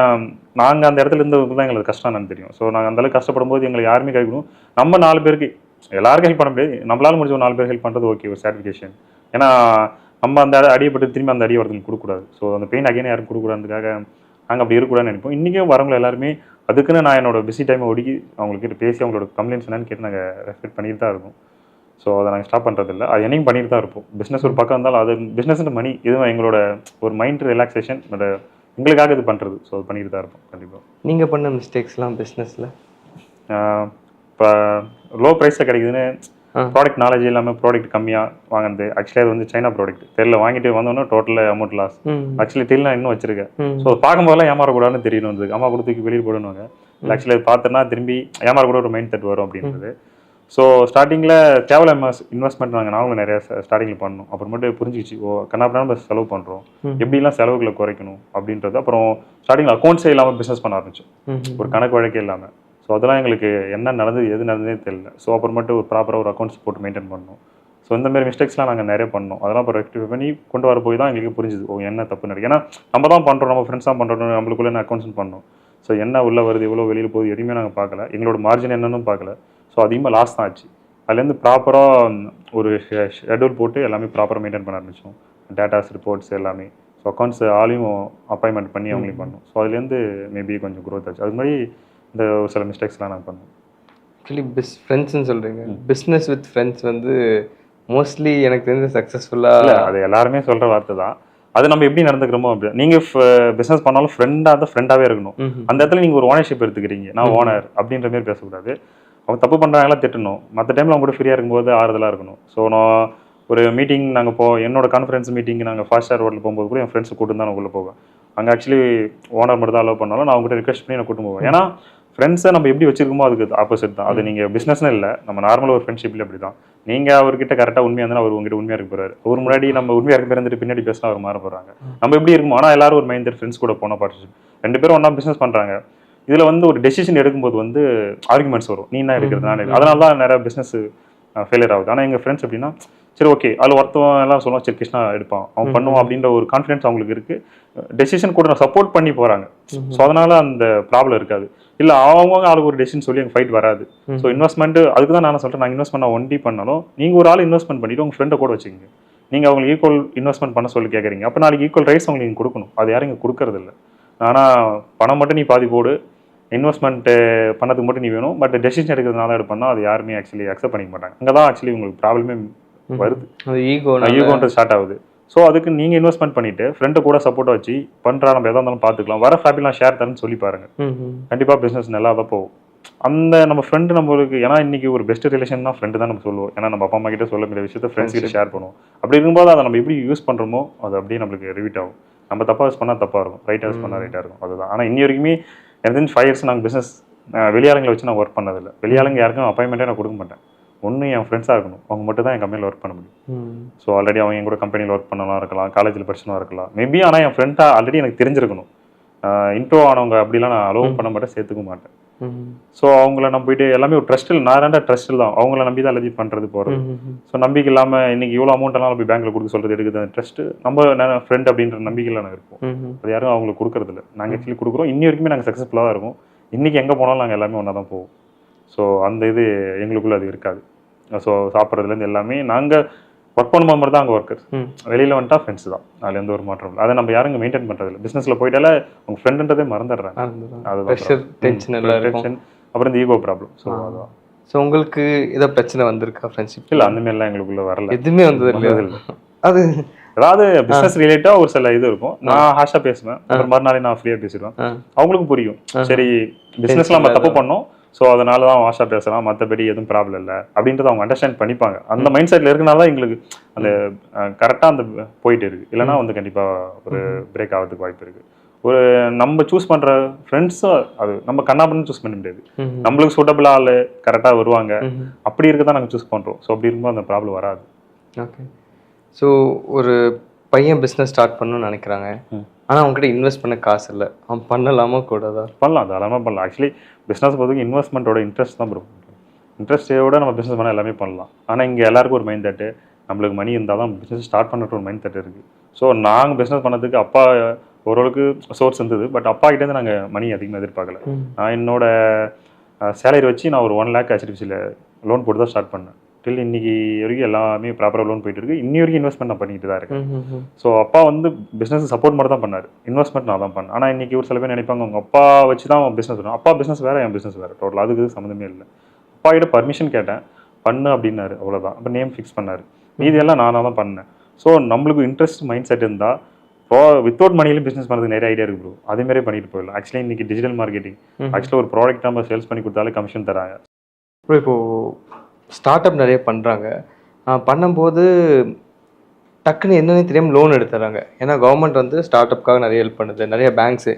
நாங்கள் அந்த இடத்துல இருந்தவங்க தான் எங்களுக்கு கஷ்டம் என்னன்னு தெரியும். ஸோ நாங்கள் அந்தளவுக்கு கஷ்டப்படும் போது எங்களை யாருமே கைக்கணும். நம்ம 4 பேருக்கு எல்லாருக்கும் ஹெல்ப் பண்ண முடியாது, நம்மளால முடிஞ்ச ஒரு 4 பேர் ஹெல்ப் பண்ணுறது ஓகே, ஒரு சாட்டிஃபிகேஷன். ஏன்னா நம்ம அந்த அடியப்பட்டு திரும்பி அந்த அடி ஒருத்தங்களுக்கு கொடுக்கக்கூடாது. ஸோ அந்த பெயின் அகைன் யாரும் கொடுக்கூடாதுக்காக நாங்கள் அப்படி இருக்கக்கூடாதுன்னு நினைப்போம். இன்றைக்கும் வரவங்க எல்லாருமே அதுக்குன்னு நான் என்னோட பிஸி டைமை ஒடுக்கி அவங்கக்கிட்ட பேசி அவங்களோட கம்ப்ளைண்ட்ஸ் என்னன்னு கேட்டு நாங்கள் ரெஸ்பெக்ட் பண்ணிட்டு தான் இருக்கோம். ஸோ அதை நாங்கள் ஸ்டாப் பண்ணுறதில்ல, அது என்னையும் பண்ணிட்டு தான் இருப்போம். பிஸ்னஸ் ஒரு பக்கம் இருந்தாலும் அது பிஸ்னஸ் மணி, இதுவும் எங்களோட ஒரு மைண்ட் ரிலாக்ஸேஷன், பட் எங்களுக்காக இது பண்ணுறது. ஸோ அது பண்ணிட்டு தான் இருப்போம் கண்டிப்பாக. நீங்கள் பண்ண மிஸ்டேக்ஸ்லாம் பிஸ்னஸில் இப்போ லோ ப்ரைஸில் கிடைக்குதுன்னு ப்ராடக்ட் நாலேஜ் இல்லாமல் ப்ராடக்ட் கம்மியாக வாங்குறது. ஆக்சுவலி அது வந்து சைனா ப்ராடக்ட் தெரியல, வாங்கிட்டு வந்தோன்னா டோட்டல் அமௌண்ட் லாஸ். ஆக்சுவலி தெரியல நான் இன்னும் வச்சிருக்கேன். ஸோ பார்க்கும்போதெல்லாம் ஏமாறக்கூடாதுன்னு தெரியணும். வந்து அம்மா கூட தூக்கி வெளியே போடணுவாங்க. ஆக்சுவலி அது பார்த்தோன்னா திரும்பி ஏமாறக்கூட ஒரு மைண்ட் செட் வரும் அப்படின்றது. ஸோ ஸ்டார்டிங்கில் தேவையில்ல இன்வெஸ்ட்மெண்ட் நாங்களும் நிறையா ஸ்டார்டிங்கில் பண்ணணும். அப்புறமேட்டு புரிஞ்சிச்சு, கண்ணாப்பினா நம்ம செலவு பண்ணுறோம், எப்படிலாம் செலவுகளை குறைக்கணும் அப்படின்றது. அப்புறம் ஸ்டார்டிங்கில் அக்கௌண்ட்ஸே இல்லாமல் பிஸ்னஸ் பண்ண ஆரம்பிச்சோம், ஒரு கணக்கு வழக்கே இல்லாமல். ஸோ அதெல்லாம் எங்களுக்கு என்ன நடந்தது எது நடந்ததே தெரியல. ஸோ அப்புறமேட்டு ஒரு ப்ராப்பராக ஒரு அக்கௌண்ட்ஸ் போட்டு மெயின்டைன் பண்ணணும். ஸோ இந்தமாரி மிஸ்டேக்ஸ்லாம் நாங்கள் நிறைய பண்ணோம். அதெல்லாம் இப்போ ரெக்டிஃபை பண்ணி கொண்டு வர போய் தான் எங்களுக்கு புரிஞ்சுது, என்ன தப்பு நடக்குது. ஏன்னா நம்ம தான் பண்ணுறோம், நம்ம ஃப்ரெண்ட்ஸ் தான் பண்ணுறோம், நம்மளுக்குள்ளே அக்கௌண்ட்ஸ் பண்ணோம். ஸோ என்ன உள்ளே வருது, எவ்வளோ வெளியில் போகுது, எதுவுமே நாங்கள் பார்க்கல. எங்களோட மார்ஜின் என்னன்னு பார்க்கல. ஸோ அதிகமாக லாஸ் தான் ஆச்சு. அதுலேருந்து ப்ராப்பராக ஒரு ஷெட்யூல் போட்டு எல்லாமே ப்ராப்பராக மெயின்டைன் பண்ண ஆரம்பித்தோம். டேட்டாஸ் ரிப்போர்ட்ஸ் எல்லாமே. ஸோ அக்கௌண்ட்ஸ் ஆளையும் அப்பாயின்மெண்ட் பண்ணி அவங்களையும் பண்ணோம். ஸோ அதுலேருந்து மேபி கொஞ்சம் க்ரோத் ஆச்சு. அது மாதிரி இந்த ஒரு சில மிஸ்டேக்ஸ்லாம் நான் பண்ணோம். ஆக்சுவலி ஃப்ரெண்ட்ஸ்ன்னு சொல்கிறீங்க, பிஸ்னஸ் வித் ஃப்ரெண்ட்ஸ் வந்து மோஸ்ட்லி எனக்கு தெரிஞ்ச சக்ஸஸ்ஃபுல்லாக இல்லை, அது எல்லாருமே சொல்கிற வார்த்தை தான். அது நம்ம எப்படி நடந்துக்கிறோமோ அப்படி. நீங்கள் பிஸ்னஸ் பண்ணாலும் ஃப்ரெண்டாகவே இருக்கணும். அந்த இடத்துல நீங்கள் ஒரு ஓனர்ஷிப் எடுத்துக்கிறீங்க, நான் ஓனர் அப்படின்ற மாதிரி பேசக்கூடாது. அவங்க தப்பு பண்ணுறாங்களா திட்டணும், மற்ற டைமில் அவங்க கூட ஃப்ரீயாக இருக்கும்போது ஆறுதலாக இருக்கணும். ஸோ நான் ஒரு மீட்டிங் நாங்கள் என்னோட கான்ஃபரன்ஸ் மீட்டிங் நாங்கள் ஃபாஸ்ட் ஸ்டார் ஹோட்டல் போகும்போது கூட என் ஃப்ரெண்ட்ஸை கூட்டு தான் நான் உள்ளே போவேன். அங்கே ஆக்சுவலி ஓனர் மட்டும் தான் அலோவ் பண்ணாலும் நான் அவங்ககிட்ட ரிக்வெஸ்ட் பண்ணி நான் கூட்டு போவேன். ஏன்னா ஃப்ரெண்ட்ஸை நம்ம எப்படி வச்சிருக்கோமோ அதுக்கு ஆப்போசிட் தான். அது நீங்கள் பிஸ்னஸ்னு இல்லை, நம்ம நார்மலாக ஒரு ஃப்ரெண்ட்ஷிப்பில் அப்படி தான். நீங்கள் அவர்கிட்ட கரெக்டாக உண்மையாக இருந்தால் அவர் உங்ககிட்ட உண்மையாக இருக்க போகிறாரு. அவர் முன்னாடி நம்ம உண்மையாக இருக்க இருந்துட்டு பின்னாடி பேசினா அவர் மாற போகிறாங்க. நம்ம எப்படி இருக்குமோ, ஆனால் எல்லாரும் ஒரு மைண்ட் ஃப்ரெண்ட்ஸ் கூட போனால் பார்ட்னர்ஷிப் 2 பேரும் ஒன்றா பிஸ்னஸ் பண்ணுறாங்க. இதில் வந்து ஒரு டெசிஷன் எடுக்கும்போது வந்து ஆர்குமெண்ட்ஸ் வரும், நீ என்ன எடுக்கிறது நான் எடுக்கிறது. அதனால தான் நிறைய பிஸ்னஸ் ஃபெயிலியர் ஆகுது. ஆனால் எங்கள் ஃப்ரெண்ட்ஸ் எப்படின்னா, சரி ஓகே அதில் ஒருத்தவன் எல்லாம் சொல்லுவான், சரி கிருஷ்ணா எடுப்பான், அவன் பண்ணுவான் அப்படின்ற ஒரு கான்ஃபிடன்ஸ் அவங்களுக்கு இருக்குது. டெசிஷன் கூட நான் சப்போர்ட் பண்ணி போகிறாங்க. ஸோ அதனால் அந்த ப்ராப்ளம் இருக்காது. இல்லை அவங்க ஆளுக்கு ஒரு டெசிஷன் சொல்லி எங்கள் ஃபைட் வராது. ஸோ இன்வெஸ்ட்மெண்ட் அதுக்கு தான் நான் சொல்கிறேன், நான் இன்வெஸ்ட் பண்ண ஒன்டி பண்ணாலும் நீங்கள் ஒரு ஆள் இன்வெஸ்ட்மெண்ட் பண்ணிவிட்டு உங்கள் ஃப்ரெண்டை கூட வச்சுக்கோங்க. நீங்கள் அவங்களுக்கு ஈக்குவல் இன்வெஸ்ட்மெண்ட் பண்ண சொல்லி கேட்குறீங்க, அப்போ நாளைக்கு ஈக்குவல் ரைட்ஸ் அவங்களுக்கு நீங்கள் கொடுக்கணும். அது யாரும் இங்கே கொடுக்கறது இல்லை. ஆனால் பணம் மட்டும் நீ பாதி போடு, இன்வெஸ்ட்மெண்ட்டு பண்ணதுக்கு மட்டும் நீ வேணும், பட் டெசிஷன் எடுக்கிறதுனால எடுப்போம்னா அது யாருமே ஆக்சுவலி அக்செப்ட் பண்ணிக்க மாட்டாங்க. அங்கே தான் ஆக்சுவலி உங்களுக்கு ப்ராப்ளமே வருது, ஈகோன்றது ஸ்டார்ட் ஆகுது. ஸோ அதுக்கு நீங்கள் இன்வெஸ்ட்மெண்ட் பண்ணிவிட்டு ஃப்ரெண்டை கூட சப்போர்ட்டாக வச்சு பண்ணுறா, நம்ம எதாக இருந்தாலும் பார்த்துக்கலாம், வர ஃபேபிலாம் ஷேர் தரேன்னு சொல்லி பாருங்கள், கண்டிப்பாக பிஸ்னஸ் நல்லா தான் போகும். அந்த நம்ம ஃப்ரெண்டு நம்மளுக்கு, ஏன்னா இன்றைக்கி ஒரு பெஸ்ட் ரிலேஷன் தான் ஃப்ரெண்டு தான் நம்ம சொல்லுவோம். ஏன்னா நம்ம அப்பா அம்மா கிட்ட சொல்ல வேண்டிய விஷயத்தை ஃப்ரெண்ட்ஸ் கிட்ட ஷேர் பண்ணுவோம். அப்படி இருக்கும்போது அதை நம்ம எப்படி யூஸ் பண்ணுறோமோ அது அப்படியே நம்மளுக்கு ரிவீட் ஆகும். நம்ம தப்பாக யூஸ் பண்ணால் தப்பாக இருக்கும், ரைட்டாக யூஸ் பண்ணால் ரைட்டாக இருக்கும், அதுதான். ஆனால் இன்னி வரைக்குமே எனக்கு தெரிஞ்சு 5 years நாங்கள் பிஸ்னஸ் வெளியாளுங்களை வச்சு நான் ஒர்க் பண்ணதில்லை. வெளியாளுங்க யாருக்கும் அப்பாயின்மெண்ட்டே நான் கொடுக்க மாட்டேன். ஒன்று என் ஃப்ரெண்ட்ஸாக இருக்கணும், அவங்க மட்டும் தான் என் கம்பெனியில் ஒர்க் பண்ண முடியும். ஸோ ஆல்ரெடி அவங்க என் கூட கம்பெனியில் ஒர்க் பண்ணலாம் இருக்கலாம், காலேஜில் படிச்சுனா இருக்கலாம், மேபி. ஆனால் என் ஃப்ரெண்டாக ஆல்ரெடி எனக்கு தெரிஞ்சிருக்கணும். இன்ட்ரோ ஆனவங்க அப்படிலாம் நான் அலோவ் பண்ண மாட்டேன், சேர்த்துக்க மாட்டேன். ஸோ அவங்கள நம்ம போயிட்டு எல்லாமே ஒரு ட்ரஸ்ட்டில், நான் ட்ரஸ்ட்டில் தான் அவங்கள நம்பி தான் எல்லாத்தையும் பண்ணுறது போகிறது. ஸோ நம்பிக்கை இல்லாமல் இன்றைக்கி இவ்வளோ அமௌண்ட்டெல்லாம் நம்ம பேங்க்கில் கொடுக்க சொல்கிறது எடுக்குது. ட்ரஸ்ட்டு நம்ம ஃப்ரெண்ட் அப்படின்ற நம்பிக்கையில் நாங்கள் இருப்போம். அது யாரும் அவங்களுக்கு கொடுக்குறதில்ல, நாங்கள் ஆக்சுவலி கொடுக்குறோம். இன்னி வரைக்குமே நாங்கள் சக்ஸஸ்ஃபுல்லாக தான் இருக்கும். இன்றைக்கி எங்கே போனாலும் நாங்கள் எல்லாமே ஒன்றா தான் போவோம். ஸோ அந்த இது எங்களுக்குள்ளே அது இருக்காது. ஸோ சாப்பிட்றதுலேருந்து எல்லாமே நாங்கள் ஒர்க் பண்ணும்போது மட்டும் தான் அங்கே ஒர்க்கர்ஸ், வெளியில் வந்துட்டா ஃப்ரெண்ட்ஸ் தான். அதில் எந்த ஒரு மாற்றம் இல்லை. அதை நம்ம யாரும் மெயின்டைன் பண்ணுறதில்ல. பிஸ்னஸில் போயிட்டால அவங்க ஃப்ரெண்டுன்றதே மறந்துடுறாங்க. அதுதான் டென்ஷன், அப்புறம் இந்த ஈகோ ப்ராப்ளம். ஸோ அதுதான். ஸோ உங்களுக்கு ஏதோ பிரச்சனை வந்திருக்கா ஃப்ரெண்ட்ஷிப்? இல்லை, அந்த மாதிரிலாம் எங்களுக்குள்ளே வரல, எதுவுமே வந்தது இல்லை. அது அதாவது பிஸ்னஸ் ரிலேட்டாக ஒரு சில இது இருக்கும். நான் ஹாஷாக பேசுவேன், அப்புறம் மறுநாளே நான் ஃப்ரீயாக பேசிடுவேன். அவங்களுக்கும் புரியும், சரி பிஸ்னஸில் நம்ம தப்பு பண்ணோம், ஸோ அதனால தான் வாஷாக பேசலாம், மற்றபடி எதுவும் ப்ராப்ளம் இல்லை அப்படின்றத அவங்க அண்டர்ஸ்டாண்ட் பண்ணிப்பாங்க. அந்த மைண்ட் செட்டில் இருக்கனால தான் எங்களுக்கு அந்த கரெக்டாக அந்த போயிட்டு இருக்குது. இல்லைனா வந்து கண்டிப்பாக ஒரு பிரேக் ஆகிறதுக்கு வாய்ப்பு இருக்குது. ஒரு நம்ம சூஸ் பண்ணுற ஃப்ரெண்ட்ஸும் அது நம்ம கண்ணாபண்ணு சூஸ் பண்ண முடியாது. நம்மளுக்கு சூட்டபிளாக ஆள் கரெக்டாக வருவாங்க, அப்படி இருக்க தான் நாங்கள் சூஸ் பண்ணுறோம். ஸோ அப்படி இருக்கும்போது அந்த ப்ராப்ளம் வராது. ஓகே. ஸோ ஒரு பையன் பிஸ்னஸ் ஸ்டார்ட் பண்ணணும்னு நினைக்கிறாங்க, ஆனால் அவங்ககிட்ட இன்வெஸ்ட் பண்ண காசு இல்லை, அவன் பண்ணலாமா கூடாதா? பண்ணலாம், தாராளமாக பண்ணலாம். ஆக்சுவலி பிஸ்னஸ் பொறுத்தவரைக்கும் இன்வெஸ்ட்மெண்ட்டோட இன்ட்ரெஸ்ட் தான் ப்ரோ. இன்ட்ரெஸ்ட்டோட நம்ம பிஸ்னஸ் பண்ணால் எல்லாமே பண்ணலாம். ஆனால் இங்கே எல்லாருக்கும் ஒரு மைண்ட் செட்டு, நம்மளுக்கு மணி இருந்தால் தான் பிஸ்னஸ் ஸ்டார்ட் பண்ணுற ஒரு மைண்ட் செட் இருக்குது. ஸோ நாங்கள் பிஸ்னஸ் பண்ணதுக்கு அப்பா ஓரளவுக்கு சோர்ஸ் இருந்தது, பட் அப்பா கிட்டேருந்து நாங்கள் மணி அதிகமாக எதிர்பார்க்கல. நான் என்னோட சேலரி வச்சு நான் ஒரு 1 lakh HDFCயில் லோன் போட்டு தான் ஸ்டார்ட் பண்ணேன். டில் இன்னைக்கு வரைக்கும் எல்லாமே ப்ராப்பராக லோன் போயிட்டு இருக்கு. இன்னி வரைக்கும் இன்வெஸ்ட்மெண்ட் நான் பண்ணிட்டு தான் இருக்கேன். ஸோ அப்பா வந்து பிஸ்னஸ் சப்போர்ட் மட்டும் தான் பண்ணார், இன்வெஸ்ட்மெண்ட் நான் தான் பண்ணேன். ஆனால் இன்னைக்கு ஒரு சில பேர் நினைப்பாங்க உங்கள் அப்பா வச்சு தான் பிஸ்னஸ் பண்ணணும். அப்பா பிஸ்னஸ் வேறு, என் பிஸ்னஸ் வேறு, டோட்டல் அதுக்கு சம்மந்தமே இல்லை. அப்பா கிட்ட பர்மிஷன் கேட்டேன், பண்ணு அப்படின்னாரு, அவ்வளோதான். அப்போ நேம் ஃபிக்ஸ் பண்ணார், மீதியெல்லாம் நானாக தான் பண்ணேன். ஸோ நம்மளுக்கு இன்ட்ரெஸ்ட் மைண்ட் செட் இருந்தால் இப்போ வித்தவுட் மணியிலும் பிஸ்னஸ் பண்ணுறதுக்கு நிறைய ஐடியா இருக்குது ப்ரோ. அதேமாதிரி பண்ணிட்டு போயிடலாம். ஆக்சுவலி இன்னைக்கு டிஜிட்டல் மார்க்கெட்டிங், ஆக்சுவலாக ஒரு ப்ராடக்ட் நம்ம சேல்ஸ் பண்ணி கொடுத்தாலே கமிஷன் தராங்க. ப்ரோ இப்போது ஸ்டார்ட் அப் நிறைய பண்ணுறாங்க, பண்ணும்போது டக்குன்னு என்னென்னு தெரியாமல் லோன் எடுத்துறாங்க. ஏன்னா கவர்மெண்ட் வந்து ஸ்டார்ட் அப்காக நிறைய ஹெல்ப் பண்ணுது, நிறைய பேங்க்ஸு,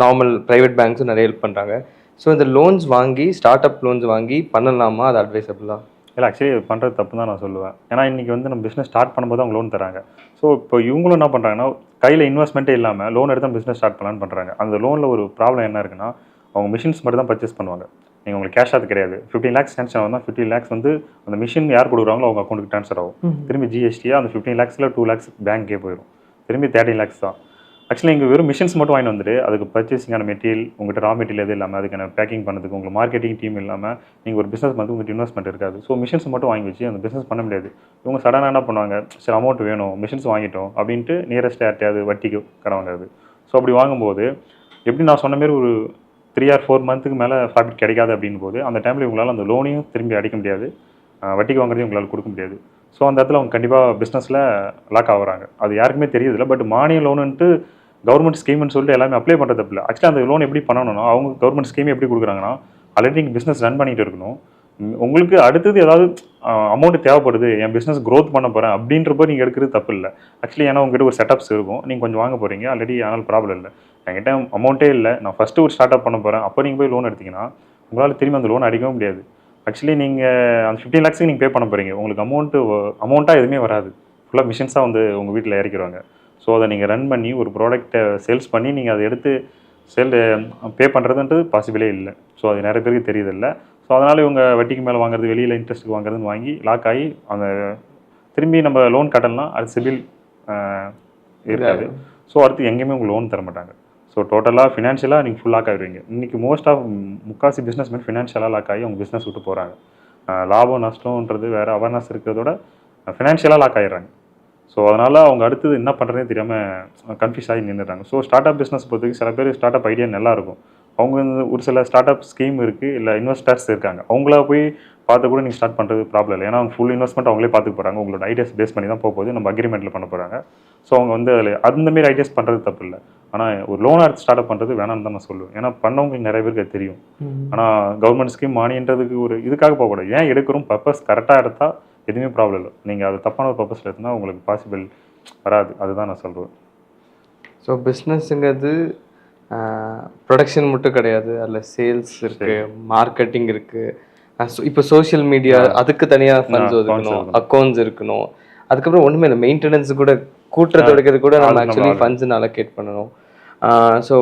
நார்மல் ப்ரைவேட் பேங்க்ஸும் நிறைய ஹெல்ப் பண்ணுறாங்க. ஸோ இந்த லோன்ஸ் வாங்கி, ஸ்டார்ட் அப் லோன்ஸ் வாங்கி பண்ணலாமா? அது அட்வைசபிளா? இல்லை, ஆக்சுவலி பண்ணுறது தப்பு தான் நான் சொல்லுவேன். ஏன்னா இன்றைக்கி வந்து நம்ம பிஸ்னஸ் ஸ்டார்ட் பண்ணும்போது அவங்க லோன் தராங்க. ஸோ இப்போ இவங்களும் என்ன பண்ணுறாங்கன்னா, கையில் இன்வெஸ்ட்மெண்ட்டே இல்லாமல் லோன் எடுத்து பிஸ்னஸ் ஸ்டார்ட் பண்ணலான்னு பண்ணுறாங்க. அந்த லோனில் ஒரு ப்ராப்ளம் என்ன இருக்குன்னா, அவங்க மிஷின்ஸ் மட்டும் தான் பர்ச்சேஸ் பண்ணுவாங்க. நீங்கள் உங்களுக்கு கேஷ் அது கிடையாது. 15 lakhs சேங்ஷன் ஆகும், 15 lakhs வந்து அந்த மிஷின் யார் கொடுக்குறாங்களோ அவங்க அக்கௌண்ட்டுக்கு ட்ரான்ஸ்ஃபர் ஆகும். திரும்பி ஜிஎஸ்டியாக அந்த 15 lakhsல 2 lakhs பேங்க்கே போயிடும். திரும்பி 13 lakhs தான். ஆக்சுவலி இங்கே வெறும் மிஷின்ஸ் மட்டும் வாங்கி வந்துட்டு அதுக்கு பர்ச்சேசிங்கான மெட்டீரியல், உங்கள்கிட்ட ரா மெட்டீரியல் எது இல்லாமல், அதுக்கான பேக்கிங் பண்ணுறதுக்கு உங்களுக்கு மார்க்கெட்டிங் டீம் இல்லாமல் நீங்கள் ஒரு பிஸ்னஸ் வந்து உங்கள்கிட்ட இன்வெஸ்ட்மெண்ட் இருக்காது. ஸோ மிஷின்ஸ் மட்டும் வாங்கி வச்சு அந்த பிஸ்னஸ் பண்ண முடியாது. இவங்க சடனாக என்ன பண்ணுவாங்க, சரி அமௌண்ட் வேணும், மிஷின்ஸ் வாங்கிட்டோம் அப்படின்ட்டு நியரஸ்ட் யார்ட்டையாவது வட்டிக்கு கடன் வாங்குறது. ஸோ அப்படி வாங்கும்போது எப்படி நான் சொன்ன மாரி ஒரு 3 or 4 months மேலே ப்ராஃபிட் கிடைக்காது அப்படின் போது அந்த டைமில் உங்களால் அந்த லோனையும் திரும்பி அடைக்க முடியாது, வட்டிக்கு வாங்குறதையும் உங்களால் கொடுக்க முடியாது. ஸோ அந்த இடத்துல அவங்க கண்டிப்பாக பிஸ்னஸில் லாக் ஆகுறாங்க. அது யாருக்குமே தெரியுதில்லை. பட் மானிய லோனுன்ட்டு கவர்மெண்ட் ஸ்கீம்னு சொல்லிட்டு எல்லாமே அப்ளை பண்ணுறது தப்பு இல்லை. ஆக்சுவலாக அந்த லோன் எப்படி பண்ணணும்னா, அவங்க கவர்மெண்ட் ஸ்கீம் எப்படி கொடுக்குறாங்கன்னா, ஆல்ரெடி நீங்கள் பிஸ்னஸ் ரன் பண்ணிட்டு இருக்கணும், உங்களுக்கு அடுத்தது ஏதாவது அமௌண்ட் தேவைப்படுது, என் பிஸ்னஸ் க்ரோத் பண்ண போகிறேன் அப்படின்றப்போ நீங்கள் எடுக்கிறது தப்பு இல்லை. ஆக்சுவலி ஏன்னா உங்ககிட்ட ஒரு செட்டப்ஸ் இருக்கும், நீங்கள் கொஞ்சம் வாங்க போகிறீங்க ஆல்ரெடி, ஆனால் ப்ராப்ளம் இல்லை. என்கிட்ட அமௌண்ட்டே இல்லை, நான் ஃபஸ்ட்டு ஒரு ஸ்டார்ட் அப் பண்ண போகிறேன், அப்போ நீங்கள் போய் லோன் எடுத்திங்கன்னா உங்களால் திரும்பி அந்த லோன் அடிக்கவும் முடியாது. ஆக்சுவலி நீங்கள் அந்த 15 lakhs நீங்கள் பே பண்ண போகிறீங்க, உங்களுக்கு அமௌண்ட்டாக எதுவுமே வராது, ஃபுல்லாக மிஷின்ஸாக வந்து உங்கள் வீட்டில் இறக்கிடுவாங்க. ஸோ அதை நீங்கள் ரன் பண்ணி ஒரு ப்ராடக்ட்டை சேல்ஸ் பண்ணி நீங்கள் அதை எடுத்து பே பண்ணுறதுன்றது பாசிபிளே இல்லை. ஸோ அது நிறைய பேருக்கு தெரியுதில்லை. ஸோ அதனால் இவங்க வட்டிக்கு மேலே வாங்குறது, வெளியில் இன்ட்ரெஸ்ட்டுக்கு வாங்குறதுன்னு வாங்கி லாக் ஆகி அந்த திரும்பி நம்ம லோன் கட்டலாம், அது சிபில் இருக்காது. ஸோ அடுத்து எங்கேயுமே உங்களுக்கு லோன் தர மாட்டாங்க. ஸோ டோட்டலாக ஃபினான்ஷியலாக நீங்கள் ஃபுல் லாக் ஆகிடுவீங்க. இன்றைக்கி மோஸ்ட் ஆஃப் முக்காசி பிஸ்னஸ்மேன் ஃபினான்ஷியலாக லாக் ஆகி அவங்க பிஸ்னஸ் விட்டு போகிறாங்க. லாபம் நஷ்டம்ன்றது வேறு அவேர்னஸ் இருக்கிறதோட ஃபினான்ஷியலாக லாக் ஆகிடுறாங்க. ஸோ அதனால் அவங்க அடுத்தது என்ன பண்ணுறதே தெரியாமல் கன்ஃபியூஸ் ஆகி நின்றுறாங்க. ஸோ ஸ்டார்ட் அப் பிஸ்னஸ் பொறுத்தவரைக்கும் சில பேர் ஸ்டார்ட் அப் ஐடியா நல்லாயிருக்கும், அவங்க ஒரு சில ஸ்டார்ட் அப் ஸ்கீம் இருக்குது, இல்லை இன்வெஸ்டர்ஸ் இருக்காங்க, அவங்கள போய் பார்த்து கூட நீங்கள் ஸ்டார்ட் பண்ணுறது ப்ராப்ளம் இல்லை. ஏன்னா அவங்க ஃபுல் இன்வெஸ்ட்மெண்ட் அவங்களே பார்த்துக்க போகிறாங்க, உங்களோட ஐடியாஸ் பேஸ் பண்ணி தான் போகுது, நம்ம அக்ரிமெண்ட்டில் பண்ண போகிறாங்க. ஸோ அவங்க வந்து அதில் அந்தமாரி ஐடியாஸ் பண்ணுறது தப்பு இல்லை. ஆனால் ஒரு லோன் எடுத்து ஸ்டார்ட் அப் பண்ணுறது வேணாம்னு தான் நான் சொல்லுவேன். ஏன்னா பண்ணவங்களுக்கு நிறைய பேருக்கு அது தெரியும். ஆனால் கவர்மெண்ட் ஸ்கீம் மானியன்றதுக்கு ஒரு இதுக்காக போகக்கூடாது. ஏன் எடுக்கிறோம், பர்பஸ் கரெக்டாக எடுத்தால் எதுவுமே ப்ராப்ளம் இல்லை. நீங்கள் அது தப்பான ஒரு பர்பஸில் எடுத்தால் உங்களுக்கு பாசிபிள் வராது, அதுதான் நான் சொல்கிறேன். ஸோ பிஸ்னஸ்ங்கிறது ப்ரொடக்ஷன் மட்டும் கிடையாது, அதில் சேல்ஸ் இருக்குது, மார்க்கெட்டிங் இருக்குது, இப்போ சோஷியல் மீடியா அதுக்கு தனியாக ஃபண்ட்ஸ் ஒதுக்கணும், அக்கௌண்ட்ஸ் இருக்கணும், அதுக்கப்புறம் ஒன்றுமே இல்லை, மெயின்டெனன்ஸ் கூட கூட்டுறது எடுக்கிறது கூட நம்ம ஆக்சுவலி ஃபண்ட்ஸ்ன்னு அலோகேட் பண்ணணும். ஸோ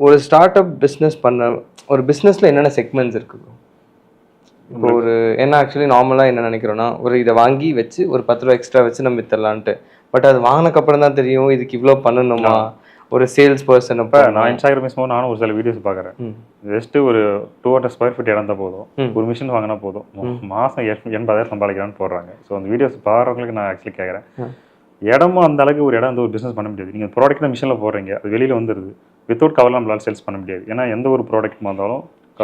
ஒரு ஸ்டார்ட் அப் பிஸ்னஸ் பண்ண ஒரு பிஸ்னஸில் என்னென்ன செக்மெண்ட்ஸ் இருக்குது? இப்போ ஒரு என்ன ஆக்சுவலி நார்மலாக என்ன நினைக்கிறோன்னா, ஒரு இதை வாங்கி வச்சு ஒரு 10 ரூபா எக்ஸ்ட்ரா வச்சு நம்ம வித்தரலான்ட்டு. பட் அது வாங்கினக்கப்புறம் தான் தெரியும் இதுக்கு இவ்வளோ பண்ணணுமா, ஒரு சேல்ஸ் பர்சன். இப்போ நான் இன்ஸ்டாகிராம் பேசும்போது நானும் ஒரு சில வீடியோஸ் பார்க்குறேன். ஜஸ்ட்டு ஒரு 200 square feet இடம் தான் போதும், ஒரு மிஷின் வாங்கினா போதும், மாதம் 80,000 சம்பாதிக்கிறான்னு போடுறாங்க. ஸோ அந்த வீடியோஸ் பார்க்குறவங்களுக்கு நான் ஆக்சுவலி கேட்குறேன், இடமும் அந்த அளவுக்கு ஒரு இடம் வந்து ஒரு பிஸ்னஸ் பண்ண முடியாது. நீங்கள் ப்ராடக்ட் மிஷினில் போடுறீங்க, அது வெளியில் வந்துடுது, வித்தவுட் கவரில் நம்மளால் சேல்ஸ் பண்ண முடியாது. ஏன்னா எந்த ஒரு ப்ராடக்ட் இருந்தாலும்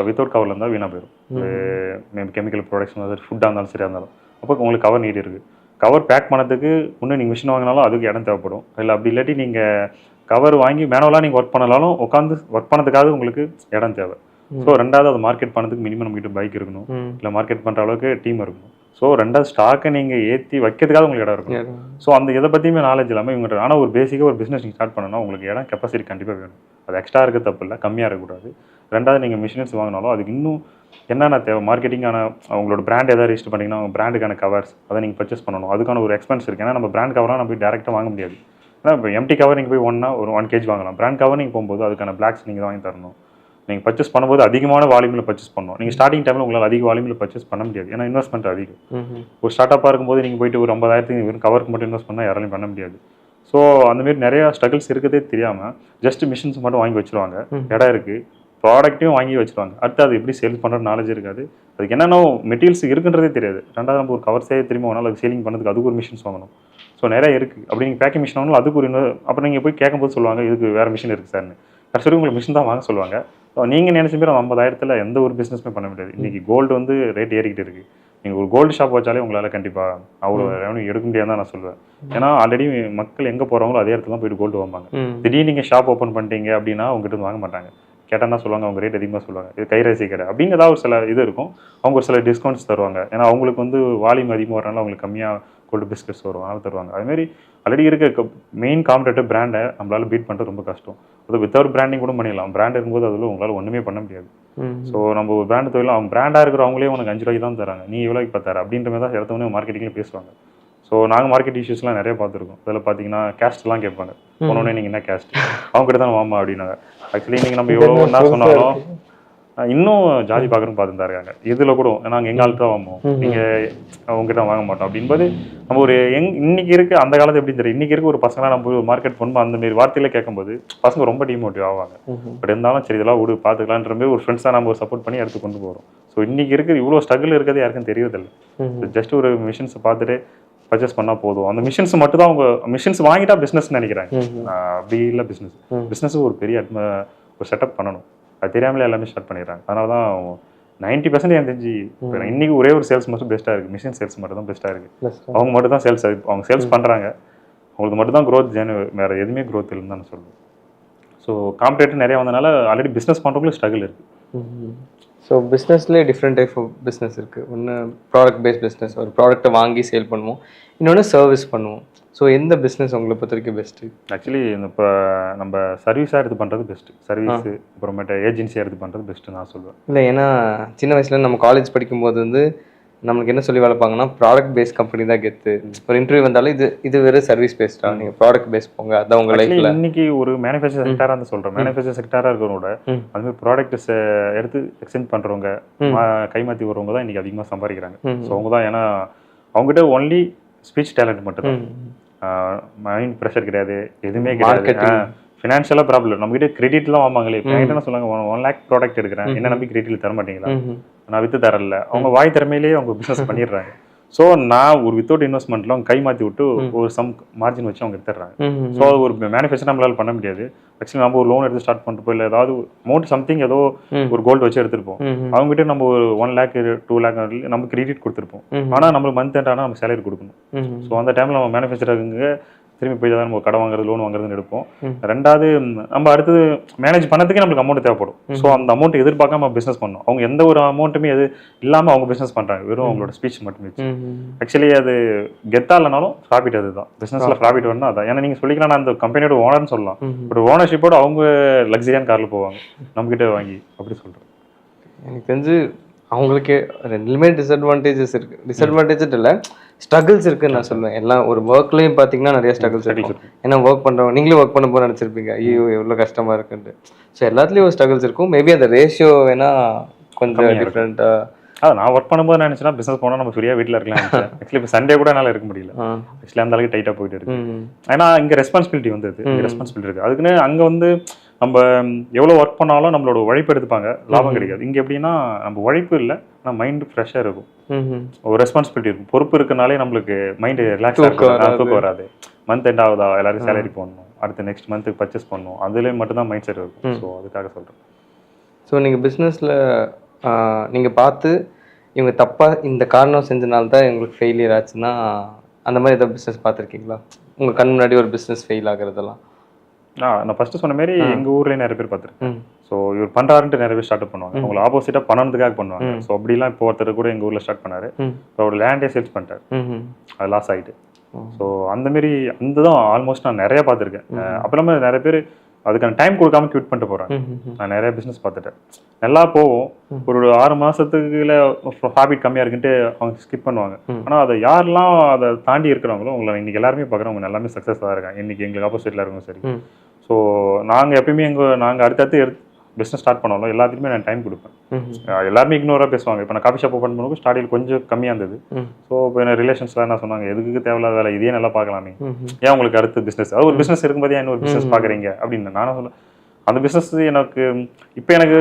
வித்தவுட் கவரில் இருந்தால் வீணாக போயிடும். கெமிக்கல் ப்ராடக்ட்ஸ் இருந்தாலும் ஃபுட்டாக இருந்தாலும் சரியாக இருந்தாலும், அப்போ உங்களுக்கு கவர் நீட் இருக்குது. கவர் பேக் பண்ணதுக்கு இன்னும் நீங்கள் மிஷின் வாங்கினாலும் அதுக்கு இடம் தேவைப்படும். இல்லை அப்படி இல்லாட்டி நீங்கள் கவர் வாங்கி மேனுவலாக நீங்கள் ஒர்க் பண்ணாலும் உட்காந்து ஒர்க் பண்ணதுக்காக உங்களுக்கு இடம் தேவை. ஸோ ரெண்டாவது அது மார்க்கெட் பண்ணதுக்கு மினிமம் நம்மகிட்ட பைக் இருக்கணும், இல்லை மார்க்கெட் பண்ணுற அளவுக்கு டீம் இருக்கணும். ஸோ ரெண்டாவது ஸ்டாக்கை நீங்கள் ஏற்றி வைக்கிறதுக்காக உங்களுக்கு இடம் இருக்கணும். ஸோ அந்த இதை பற்றியுமே நாலேஜ் இல்லாமல் இவங்க, ஆனால் ஒரு பேசிக்காக ஒரு பிஸ்னஸ் நீங்கள் ஸ்டார்ட் பண்ணணும்னா உங்களுக்கு இடம் கெப்பாசிட்டி கண்டிப்பாக வேணும். அது எக்ஸ்ட்ரா இருக்க தப்பு இல்லை, கம்மியாக இருக்கக்கூடாது. ரெண்டாவது நீங்கள் மிஷின்ஸ் வாங்கினாலும் அதுக்கு இன்னும் என்னென்ன தேவை, மார்க்கெட்டிங்கான அவங்களோட பிராண்ட் எதாவது ரிஜிஸ்டர் பண்ணிங்கன்னா அவங்க பிராண்டுக்கான கவர்ஸ் அதை நீங்கள் பர்ச்சேஸ் பண்ணணும், அதுக்கான ஒரு எக்ஸ்பென்ஸ் இருக்குது. ஏன்னா நம்ம பிராண்ட் கவராக நம்ம போய் டேரெக்டாக வாங்க முடியாது, அதான் இப்போ எம்டி கவர் நீங்கள் போய் ஒரு 1 kg வாங்கலாம். பிராண்ட் கவர் நீங்கள் போகும்போது அதுக்கான பிளாக்ஸ் நீங்கள் தான் வாங்கி தரணும். நீங்கள் பர்ச்சேஸ் பண்ணும்போது அதிகமான வால்யூமில் பர்ச்சேஸ் பண்ணணும். நீங்கள் ஸ்டார்டிங் டைமில் உங்களால் அதிக வால்யூமில் பர்ச்சேஸ் பண்ண முடியாது. ஏன்னா இன்வெஸ்ட்மெண்ட் அதிகம். ஒரு ஸ்டார்ட்-அப்பாக இருக்கும்போது நீங்கள் போயிட்டு ஒரு 50,000 வெறும் கவருக்கு மட்டும் இன்வெஸ்ட் பண்ணால் யாராலையும் பண்ண முடியாது. ஸோ அந்தமாரி நிறையா ஸ்ட்ரகிள்ஸ் இருக்கிறதே தெரியாமல் ஜஸ்ட் மிஷின்ஸ் மட்டும் வாங்கி வச்சுருவாங்க. இடம் இருக்குது, ப்ராடக்ட்டையும் வாங்கி வச்சுருவாங்க. அடுத்து அது எப்படி சேல் பண்ணுற நாலேஜ் இருக்காது. அதுக்கு என்னென்ன மெட்டீரியல்ஸ் இருக்குன்றதே தெரியாது. ரெண்டாவது நம்ம ஒரு கவர் செய்ய திரும்ப ஒன்றால் அது சேலிங் பண்ணுறதுக்கு அதுக்கு ஒரு மிஷின்ஸ் வாங்கணும். ஸோ நிறைய இருக்குது. அப்படி நீங்கள் பேக்கிங் மிஷின் வாங்கணும், அதுக்கு ஒரு அப்புறம் நீங்கள் போய் கேட்கும்போது சொல்லுவாங்க இதுக்கு வேறு மிஷின் இருக்குது சார்னு. கடைசி உங்களுக்கு மிஷின் தான் வாங்க சொல்லுவாங்க. நீங்கள் நினைச்ச பேர் 50,000 எந்த ஒரு பிஸ்னஸுமே பண்ண முடியாது. இன்றைக்கி கோல்டு வந்து ரேட் ஏறிக்கிட்டு இருக்குது. நீங்கள் ஒரு கோல்டு ஷாப் வச்சாலே உங்களால் கண்டிப்பாக அவ்வளோ ரெவன்யூ எடுக்க முடியாது தான் நான் சொல்லுவேன். ஏன்னா ஆல்ரெடி மக்கள் எங்கே போகிறாங்களோ அதே இடத்துல தான் போயிட்டு கோல்டு வாங்குவாங்க. திடீர்னு நீங்கள் ஷாப் ஓப்பன் பண்ணிட்டீங்க அப்படின்னா அவங்ககிட்ட வாங்க மாட்டாங்க. கேட்டால் சொல்லுவாங்க அவங்க ரேட் அதிகமாக சொல்லுவாங்க, இது கைராசி கடை அப்படின்னு ஏதாவது ஒரு சில இது இருக்கும். அவங்க ஒரு சில டிஸ்கவுண்ட்ஸ் தருவாங்க. ஏன்னா அவங்களுக்கு வந்து வால்யூம் அதிகமாக வரனால அவங்களுக்கு கம்மியாக கோல்டு பிஸ்கட்ஸ் வரும், அதனால தருவாங்க. அதுமாரி ஆல்ரெடி இருக்க மெயின் காம்படேட்டிவ் பிராண்டை நம்மளால் பீட் பண்ணுறது ரொம்ப கஷ்டம். அது வித்தவுட் பிராண்டிங் கூட பண்ணிடலாம். பிராண்ட் இருக்கும்போது அதில் உங்களால் ஒன்றுமே பண்ண முடியாது. ஸோ நம்ம ஒரு பிராண்டு தொழில் அவங்க பிராண்டாக இருக்கிறவங்களே உனக்கு 5 ரூபாய்க்கு தான் தராங்க, நீ எவ்வளோக்கு பார்த்தாரு அப்படின்ற மாதிரி தான் இடத்தவொடனே மார்க்கெட்டிங்கில் பேசுவாங்க. ஸோ நாங்கள் மார்க்கெட் இஷ்யூஸ்லாம் நிறைய பார்த்துருக்கோம். அதில் பார்த்தீங்கன்னா கேஸ்ட்லாம் கேட்பாங்க. போனோடனே நீங்கள் என்ன கேஸ்ட் அவங்ககிட்ட தான் வாமா அப்படின்னாங்க. ஆக்சுவலி நீங்கள் நம்ம எவ்வளோ என்ன சொன்னாலும் இன்னும் ஜாதி பார்க்குறோன்னு பார்த்துட்டு தான் இருக்காங்க. இதில் கூட நாங்கள் எங்கள் ஆள் தான் வாங்குவோம், நீங்கள் அவங்ககிட்ட வாங்க மாட்டோம் அப்படின்போது நம்ம ஒரு இன்னைக்கு இருக்க அந்த காலத்து எப்படி தெரியும், இன்னைக்கு இருக்க ஒரு பசங்களாம் நம்ம ஒரு மார்க்கெட் பண்ணும்போது அந்த மாரி வார்த்தையில கேட்கும்போது பசங்க ரொம்ப டிமோட்டிவ் ஆவாங்க. பட் இருந்தாலும் சரி இதெல்லாம் விடு பார்த்துக்கலான்ற மாதிரி ஒரு ஃப்ரெண்ட்ஸாக நம்ம ஒரு சப்போர்ட் பண்ணி எடுத்து கொண்டு போகிறோம். ஸோ இன்னைக்கு இருக்கிற இவ்வளோ ஸ்ட்ரகிள் இருக்கிறது யாருக்கும் தெரியறதில்லை. ஜஸ்ட் ஒரு மிஷின்ஸை பார்த்துட்டு பர்ச்சேஸ் பண்ணால் போதும். அந்த மிஷின்ஸ் மட்டும் தான் அவங்க மிஷின்ஸ் வாங்கிட்டா பிஸ்னஸ் நினைக்கிறாங்க. அப்படி இல்லை, பிஸ்னஸ் ஒரு பெரிய ஒரு செட்டப் பண்ணணும். அது தெரியாமலே எல்லாமே ஸ்டார்ட் பண்ணிடுறாங்க. அதனால தான் 90% எனக்கு தெரிஞ்சு இப்போ இன்னைக்கு ஒரே ஒரு சேல்ஸ் மட்டும் பெஸ்ட்டாக இருக்குது, மிஷின் சேல்ஸ் மட்டும் தான் பெஸ்ட்டாக இருக்குது. அவங்க மட்டும் தான் சேல்ஸ், அவங்க சேல்ஸ் பண்ணுறாங்க, அவங்களுக்கு மட்டும் தான் க்ரோத் வேறு எதுவுமே க்ரோத் இல்லைன்னு தான் நான் சொல்லுவேன். ஸோ காம்படேட்டர் நிறையா வந்தனால ஆல்ரெடி பிஸ்னஸ் பண்ணுறவங்களும் ஸ்ட்ரகிள் இருக்குது. ஸோ பிஸ்னஸ்லேயே டிஃப்ரெண்ட் டைப் ஆஃப் பிஸ்னஸ் இருக்குது. ஒன்று ப்ராடக்ட் பேஸ்ட் பிஸ்னஸ், ஒரு ப்ராடக்ட்டை வாங்கி சேல் பண்ணுவோம். இன்னொன்று சர்வீஸ் பண்ணுவோம். ஸோ எந்த பிஸ்னஸ் உங்களை பொறுத்த வரைக்கும் பெஸ்ட்டு? ஆக்சுவலி இப்போ நம்ம சர்வீஸாக எடுத்து பண்ணுறது பெஸ்ட்டு. சர்வீஸு அப்புறமேட்டு ஏஜென்சியாக எடுத்து பண்ணுறது பெஸ்ட்டு நான் சொல்லுவேன். இல்லை, ஏன்னா சின்ன வயசில் நம்ம காலேஜ் படிக்கும்போது வந்து நம்மளுக்கு என்ன சொல்லி வளர்ப்பாங்கன்னா ப்ராடக்ட் பேஸ்ட் கம்பெனி தான் கெத்து. ஒரு இன்டர்வியூ வந்தாலும் இது வெறும் சர்வீஸ் பேஸ்டா, நீங்கள் ப்ராடக்ட் பேஸ்ட் போங்க, அதான் உங்கள் லைஃப்பில். இன்னைக்கு ஒரு மேனுஃபேக்சர் செக்டாராக தான் சொல்கிறேன். மேனுஃபேக்சர் செக்டாராக இருக்கிறவங்க அதுமாதிரி ப்ராடக்ட்ஸ் எடுத்து எக்ஸ்சேஞ்ச் பண்ணுறவங்க, கைமாற்றி வரவங்க தான் இன்றைக்கி அதிகமாக சம்பாதிக்கிறாங்க. ஸோ அவங்க தான், ஏன்னா அவங்ககிட்ட ஒன்லி ஸ்பீச் டேலண்ட் மட்டும் தான், மைண்ட் ப்ரெஷர் கிடையாது, எதுவுமே கிடையாது. ஃபினான்ஷியலாக ப்ராப்ளம். நம்மகிட்ட கிரெடிட்லாம் வாங்குவாங்களே, இப்போ என்ன சொல்லுவாங்க 1 lakh ப்ராடக்ட் எடுக்கிறேன், என்ன நம்பி கிரெடிட்டில் தர மாட்டீங்களா, நான் விற்று தரல. அவங்க வாய் திறமையிலேயே அவங்க பிஸ்னஸ் பண்ணிடுறாங்க. ஸோ நான் ஒரு வித்தவுட் இன்வெஸ்ட்மெண்ட்டில் அவங்க கை மாற்றி விட்டு ஒரு சம் மார்ஜின் வச்சு அவங்க எடுத்துடுறாங்க. ஸோ அது ஒரு மேனுஃபேக்சர் நம்மளால் பண்ண முடியாது. ஆக்சுவலி நம்ம ஒரு லோன் எடுத்து ஸ்டார்ட் பண்ணிட்டு இல்லை ஏதாவது அமௌண்ட் சம்திங் ஏதோ ஒரு கோல்டு வச்சு எடுத்துருப்போம். அவங்ககிட்ட நம்ம ஒரு 1 lakh 2 lakh நம்ம கிரெடிட் கொடுத்துருப்போம். ஆனால் நம்மளுக்கு மந்த் எண்ட் ஆனால் நம்ம சேலரி கொடுக்கணும். ஸோ அந்த டைமில் நம்ம மேனுஃபேக்சராக திரும்பி போய் தான் நம்ம கடை வாங்குறது, லோன் வாங்குறதுன்னு எடுப்போம். ரெண்டாவது நம்ம அடுத்தது மேனேஜ் பண்ணதுக்கே நம்மளுக்கு அமௌண்ட் தேவைப்படும். ஸோ அந்த அமௌண்ட் எதிர்பார்க்காம பிஸ்னஸ் பண்ணணும். அவங்க எந்த ஒரு அமௌண்ட்டுமே எது இல்லாமல் அவங்க பிஸ்னஸ் பண்ணுறாங்க, வெறும் அவங்களோட ஸ்பீச் மட்டும் வச்சு. ஆக்சுவலி அது கெத்தா இல்லைனாலும் ப்ராஃபிட் அதுதான். பிஸ்னஸில் ப்ராஃபிட் வரணும் அதான். ஏன்னா நீங்கள் சொல்லிக்கலாம் நான் அந்த கம்பெனியோட ஓனர்னு சொல்லலாம், பட் ஓனர்ஷிப்போட அவங்க லக்ஸரியான காரில் போவாங்க, நம்மகிட்ட வாங்கி அப்படி சொல்கிறேன். எனக்கு தெரிஞ்சு அவங்களுக்கு ரெண்டுமே டிஸ்அட்வான்டேஜஸ் இருக்குது. டிஸ்அட்வான்டேஜ் இல்லை, ஸ்ட்ரகிள்ஸ் இருக்குன்னு நான் சொல்லுவேன். எல்லாம் ஒரு ஒர்க்லேயும் பார்த்தீங்கன்னா நிறைய ஸ்ட்ரகிள்ஸ் இருக்கும். ஏன்னா ஒர்க் பண்ணுறவங்க நீங்களே ஒர்க் பண்ண போக நினச்சிருப்பீங்க, ஐயோ எவ்வளோ கஷ்டமாக இருக்குன்ட்டு. ஸோ எல்லாத்துலேயும் ஒரு ஸ்ட்ரகிள்ஸ் இருக்கும். மேபி அந்த ரேஷியோ வேணால் கொஞ்சம் டிஃப்ரெண்ட்டாக. நான் ஒர்க் பண்ணும்போது நினச்சினா பிஸ்னஸ் போனால் நம்ம ஃப்ரீயாக வீட்டில் இருக்கலாம். ஆக்சுவலி இப்போ சண்டே கூட என்னால் இருக்க முடியல. ஆக்சுவலி அந்த அளவுக்கு டைட்டாக போயிட்டு இருக்கு. ஏன்னா இங்கே ரெஸ்பான்சிபிலிட்டி வந்தது, இங்கே ரெஸ்பான்சிபிலிட்டி இருக்குது. அதுக்குன்னு அங்கே வந்து நம்ம எவ்வளோ ஒர்க் பண்ணாலும் நம்மளோட உழைப்பு எடுத்துப்பாங்க, லாபம் கிடைக்காது. இங்கே எப்படின்னா நம்ம உழைப்பு இல்லை, ஆனால் மைண்டு ஃப்ரெஷ்ஷாக இருக்கும், ஒரு ரெஸ்பான்சிபிலிட்டி இருக்கும். பொறுப்பு இருக்கனாலே நம்மளுக்கு மைண்டு ரிலாக்ஸாக இருக்கும், தூக்கம் வராது. மந்த் எண்ட் ஆகுதா, எல்லாரும் சேலரி போடணும், அடுத்த நெக்ஸ்ட் மந்த்துக்கு பர்ச்சேஸ் பண்ணணும், அதுலேயும் மட்டும்தான் மைண்ட் செட் இருக்கும். ஸோ அதுக்காக சொல்கிறேன். ஸோ நீங்கள் பிஸ்னஸில் நீங்கள் பார்த்து இவங்க தப்பாக இந்த காரணம் செஞ்சனால தான் எங்களுக்கு ஃபெயிலியர் ஆச்சுன்னா அந்த மாதிரி ஏதாவது பிஸ்னஸ் பார்த்துருக்கீங்களா? உங்கள் கண் முன்னாடி ஒரு பிஸ்னஸ் ஃபெயில் ஆகுறதெல்லாம்? நான் ஃபர்ஸ்ட் சொன்ன மாதிரி எங்கள் ஊர்லேயே நிறைய பேர் பார்த்துருக்கேன். ஸோ இவர் பண்ணுறாருன்ட்டு நிறைய பேர் ஸ்டார்ட் பண்ணுவாங்க, அவங்களை ஆப்போசிட்டாக பண்ணணுக்காக பண்ணுவாங்க. ஸோ அப்படிலாம் இப்போ ஒருத்தர் கூட எங்கள் ஊரில் ஸ்டார்ட் பண்ணார். இப்போ அவர் லேண்டே சேல்ஸ் பண்ணிட்டார், அது லாஸ் ஆகிட்டு. ஸோ அந்தமாரி அந்த தான் ஆல்மோஸ்ட் நான் நிறையா பார்த்துருக்கேன். அப்புறமா நிறைய பேர் அதுக்கான டைம் கொடுக்காம குவிட் பண்ணிட்டு போகிறாங்க. நான் நிறைய பிஸ்னஸ் பார்த்துட்டேன். நல்லா போகும், ஒரு 6 மாதத்துக்குள்ள ஹாபிட் கம்மியாக இருக்குன்ட்டு அவங்க ஸ்கிப் பண்ணுவாங்க. ஆனால் அதை யாரெல்லாம் அதை தாண்டி இருக்கிறவங்களோ உங்களை இன்னைக்கு எல்லாருமே பார்க்குறவங்க எல்லாமே சக்ஸஸ் தான் இருக்காங்க. இன்னைக்கு எங்களுக்கு ஆப்போசிட்டில் இருக்கவங்க சரி. ஸோ நாங்கள் எப்பயுமே நாங்கள் அடுத்தடுத்து பிஸ்னஸ் ஸ்டார்ட் பண்ணாலும் எல்லாத்துக்குமே நான் டைம் கொடுப்பேன். எல்லாருமே இக்னோராக பேசுவாங்க. இப்போ நான் காஃபி ஷாப் ஓப்பன் பண்ணும்போது ஸ்டார்டிங் கொஞ்சம் கம்மியாக இருந்தது. ஸோ இப்போ என்ன ரிலேஷன்ஸ்லாம் என்ன சொன்னாங்க, எதுக்கு தேவையில்லாத வேலை, இதே நல்லா பார்க்கலாமே, ஏன் உங்களுக்கு அடுத்த பிஸ்னஸ், அது ஒரு பிஸ்னஸ் இருக்கும்போது ஏன் இன்னொரு பிஸ்னஸ் பார்க்குறீங்க அப்படின்னு நானும் சொல்ல. அந்த பிஸ்னஸ் எனக்கு இப்போ எனக்கு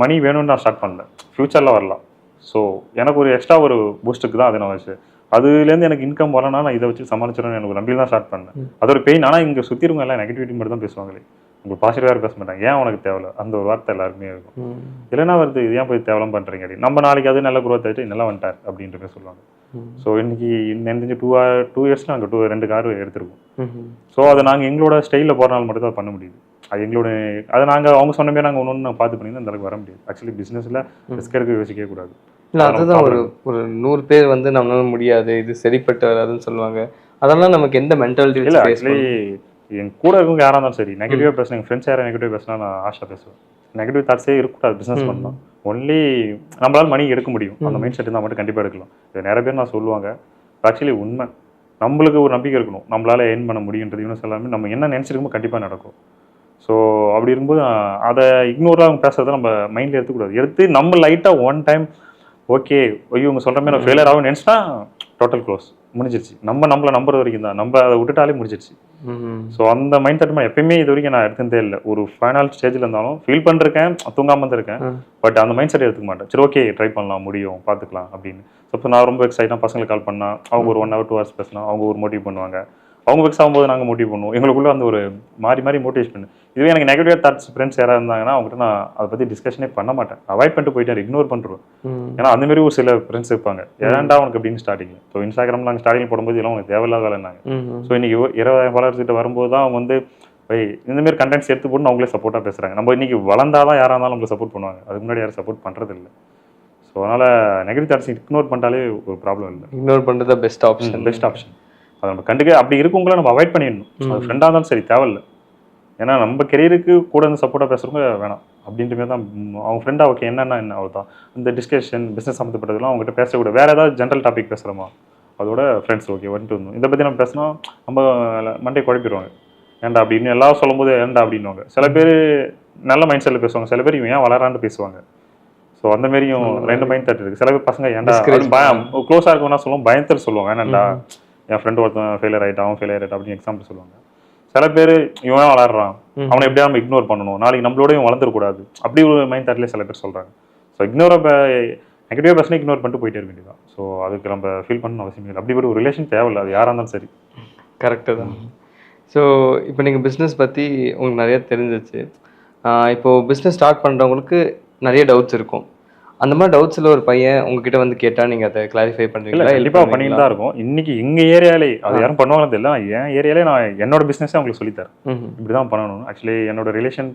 மணி வேணும்னு நான் ஸ்டார்ட் பண்ணல, ஃப்யூச்சரில் வரலாம். ஸோ எனக்கு ஒரு எக்ஸ்ட்ரா ஒரு பூஸ்ட்டுக்கு தான் அதை நான் வச்சு, அதுலேருந்து எனக்கு இன்கம் வரலன்னா நான் இதை வச்சு சமாளிச்சிடணும் எனக்கு நம்பியில் தான் ஸ்டார்ட் பண்ணேன். அது ஒரு பெயின். ஆனால் இங்கே சுற்றி இருக்கவங்க எல்லாம் நெகட்டிவிட்டி மட்டும் தான் பேசுவாங்களே, உங்களுக்கு பாசிட்டிவாக பேச மாட்டாங்க. ஏன் உனக்கு தேவையில்ல அந்த ஒரு வார்த்தை எல்லாருக்குமே இருக்கும். இல்லைன்னா வருது ஏன் போய் தேவலாம் பண்ணுறீங்க அப்படின்னு. நம்ம நாளைக்கு அது நல்ல குரோத் ஆகிட்டு நல்லா வந்துட்டார் அப்படின்ற மாதிரி சொல்லுவாங்க. ஸோ இன்னைக்கு தெரிஞ்சு 2 இயர்ஸில் நாங்கள் 2 கார் எடுத்திருக்கோம். ஸோ அதை நாங்கள் எங்களோட ஸ்டைலில் போகிறனால மட்டும் தான் பண்ண முடியுது. அது எங்களோட அதை நாங்கள் அவங்க சொன்ன மாதிரி நாங்கள் ஒன்று பார்த்து பண்ணிங்கன்னா அந்த அளவுக்கு வர முடியாது. ஆக்சுவலி பிஸ்னஸில் ரிஸ்க் எடுக்க யோசிக்கவே கூடாது. இல்லை அதுதான் ஒரு 100 பேர் வந்து நம்மளால முடியாது, இது சரிப்பட்டு வராதுன்னு சொல்லுவாங்க. அதெல்லாம் நமக்கு எந்த மென்டாலிட்டி இல்லை. ஆக்சுவலி என் கூட இருக்கவங்க யாராக இருந்தாலும் சரி, நெகட்டிவாக பேசுனா எங்கள் ஃப்ரெண்ட்ஸ் யாரும் நெகட்டிவ் பேசினா நான் ஆஷா பேசுவேன். நெகட்டிவ் தாட்ஸே இருக்கக்கூடாது பிஸ்னஸ் பண்ணலாம். ஒன்லி நம்மளால் மணி எடுக்க முடியும், அந்த மைண்ட் செட் இருந்தால் மட்டும் கண்டிப்பாக எடுக்கலாம். இது நிறைய பேர் நான் சொல்லுவாங்க. ஆக்சுவலி உண்மை. நம்மளுக்கு ஒரு நம்பிக்கை இருக்கணும், நம்மளால் ஏர்ன் பண்ண முடியுன்றது யூனிஸ் எல்லாமே நம்ம என்ன நினச்சிருக்கோமோ கண்டிப்பாக நடக்கும். ஸோ அப்படி இருக்கும்போது அதை இக்னோராக அவங்க பேசுறதை நம்ம மைண்டில் எடுத்துக்கூடாது. எடுத்து நம்ம லைட்டாக ஒன் டைம் ஓகே இவங்க சொல்கிற மாதிரி நான் ஃபெயிலியர் ஆகும் நினச்சினா டோட்டல் க்ளோஸ், முடிஞ்சிருச்சு. நம்மளை நம்புறது வரைக்கும் தான், நம்ம அதை விட்டுட்டாலே முடிஞ்சிருச்சு. ஸோ அந்த மைண்ட் செட் எப்பயுமே இது வரைக்கும் நான் எடுத்ததே இல்லை. ஒரு ஃபைனல் ஸ்டேஜில் இருந்தாலும் ஃபீல் பண்ணிருக்கேன், தூங்காமல் இருந்திருக்கேன். பட் அந்த மைண்ட் செட் எடுத்துக்க மாட்டேன். சரி ஓகே ட்ரை பண்ணலாம், முடியும், பார்த்துக்கலாம் அப்படின்னு. ஸோ நான் ரொம்ப எக்ஸைட்டாக பசங்களுக்கு கால் பண்ணால் அவங்க ஒரு 1 hour 2 hours பேசினா அவங்க ஒரு மோட்டிவ் பண்ணுவாங்க. அவங்க வெக்ஸ் ஆகும்போது நாங்கள் மோட்டிவ் பண்ணுவோம். எங்களுக்குள்ள அந்த ஒரு மாறி மோட்டிவேஷன் பண்ணு. இதுவே எனக்கு நெகட்டிவ் தாட்ஸ் ஃப்ரெண்ட்ஸ் யாராவது இருந்தாங்கன்னா அவங்ககிட்ட நான் அதை பற்றி டிஸ்கஷனே பண்ண மாட்டேன். அவாய்ட் பண்ணிட்டு போயிட்டேன், இக்னோர் பண்ணுறோம். ஏன்னா அந்த மாதிரி ஒரு சில ஃப்ரெண்ட்ஸ் இருப்பாங்க, ஏன்டா அவனுக்கு அப்படின்னு ஸ்டார்டிங். ஸோ இன்ஸ்டாகிராமில் நாங்கள் ஸ்டார்டிங் போடும்போது இதெல்லாம் உங்களுக்கு தேவையில்லாத வேலைனாங்க. ஸோ இன்னைக்கு 20,000 ஃபாலோவர்ஸ் கிட்ட வரும்போது தான் அவங்க வந்து இந்தமாரி கண்டென்ட்ஸ் எடுத்து போட்டு அவங்களே சப்போர்ட்டாக பேசுகிறாங்க. நம்ம இன்னைக்கு வளர்ந்தாதான் யாராக இருந்தாலும் நம்மளுக்கு சப்போர்ட் பண்ணுவாங்க, அதுக்கு முன்னாடி யாரும் சப்போர்ட் பண்ணுறது இல்லை. ஸோ அதனால் நெகட்டிவ் தாட்ஸ் இக்னோர் பண்ணிட்டாலே ஒரு ப்ராப்ளம் இல்லை. இக்னோர் பண்ணுறது பெஸ்ட் ஆப்ஷன். அதை நம்ம கண்டுக்க அப்படி இருக்கவங்கள நம்ம அவாய்ட் பண்ணிடணும். அது ஃப்ரெண்டாக இருந்தாலும் சரி தேவையில்லை. ஏன்னா நம்ம கெரியருக்கு கூட இருந்து சப்போர்ட்டாக பேசுகிறவங்க வேணாம் அப்படின்ற மாதிரி தான். அவங்க ஃப்ரெண்டாக ஓகே என்னென்ன என்ன அவ்வளோ தான். இந்த டிஸ்கஷன் பிஸ்னஸ் சம்மந்தப்பட்டதெல்லாம் அவங்ககிட்ட பேசக்கூட. வேறு ஏதாவது ஜென்ரல் டாபிக் பேசுகிறோமா அதோட ஃப்ரெண்ட்ஸ் ஓகே வந்துட்டு இருந்தோம். இதை பற்றி நம்ம பேசினா நம்ம மண்டே குழப்பிடுவாங்க. ஏன்டா அப்படின்னு எல்லாம் சொல்லும்போது ஏன்டா அப்படின்வாங்க. சில பேர் நல்ல மைண்ட் செட்டில் பேசுவாங்க, சில பேர் இவன் ஏன் வளரான்னு பேசுவாங்க. ஸோ அந்த மாரியும் 2 மைண்ட் தாட் இருக்குது. சில பேர் பசங்க ஏன்டா பயம் க்ளோஸாக இருக்கணும்னா சொல்லுவோம், பயத்தில் சொல்லுவாங்க ஏன்னாண்டா என் ஃப்ரெண்டு ஒருத்தன் ஃபெயிலியர் ஆகிட்டான், அவன் ஃபெயிலியர் ஆகிட்டான் அப்படின்னு எக்ஸாம்பிள் சொல்லுவாங்க. சில பேர் இவன் வளர்றான், அவனை எப்படியா நம்ம இக்னோர் பண்ணணும், நாளைக்கு நம்மளோட இவன் வளர்ந்துடக்கூடாது, அப்படி ஒரு மைண்ட் தாட்லேயே சில பேர் சொல்கிறாங்க. ஸோ நெகட்டிவாக பர்சனை இக்னோர் பண்ணிட்டு போயிட்டே இருக்க வேண்டியதான். ஸோ அதுக்கு நம்ம ஃபீல் பண்ணணும் அவசியம் இல்லை. அப்படி ஒரு ரிலேஷன் தேவையில்லை, அது யாராக இருந்தாலும் சரி. கரெக்டு தான். ஸோ இப்போ நீங்கள் பிஸ்னஸ் பற்றி உங்களுக்கு நிறைய தெரிஞ்சிச்சு. இப்போது பிஸ்னஸ் ஸ்டார்ட் பண்ணுறவங்களுக்கு நிறைய டவுட்ஸ் இருக்கும். அந்த மாதிரி டவுட்ஸில் ஒரு பையன் உங்ககிட்ட வந்து கேட்டால் நீங்கள் அதை கிளாரிஃபை பண்ணுறீங்களா? கண்டிப்பாக பண்ணிட்டு தான் இருக்கும். இன்னைக்கு எங்கள் ஏரியாலே அது யாரும் பண்ணுவாங்க தெரியல. என் ஏரியாலே நான் என்னோட பிஸ்னஸே அவங்களுக்கு சொல்லித்தரேன், இப்படி தான் பண்ணணும். ஆக்சுவலி என்னோட ரிலேஷன்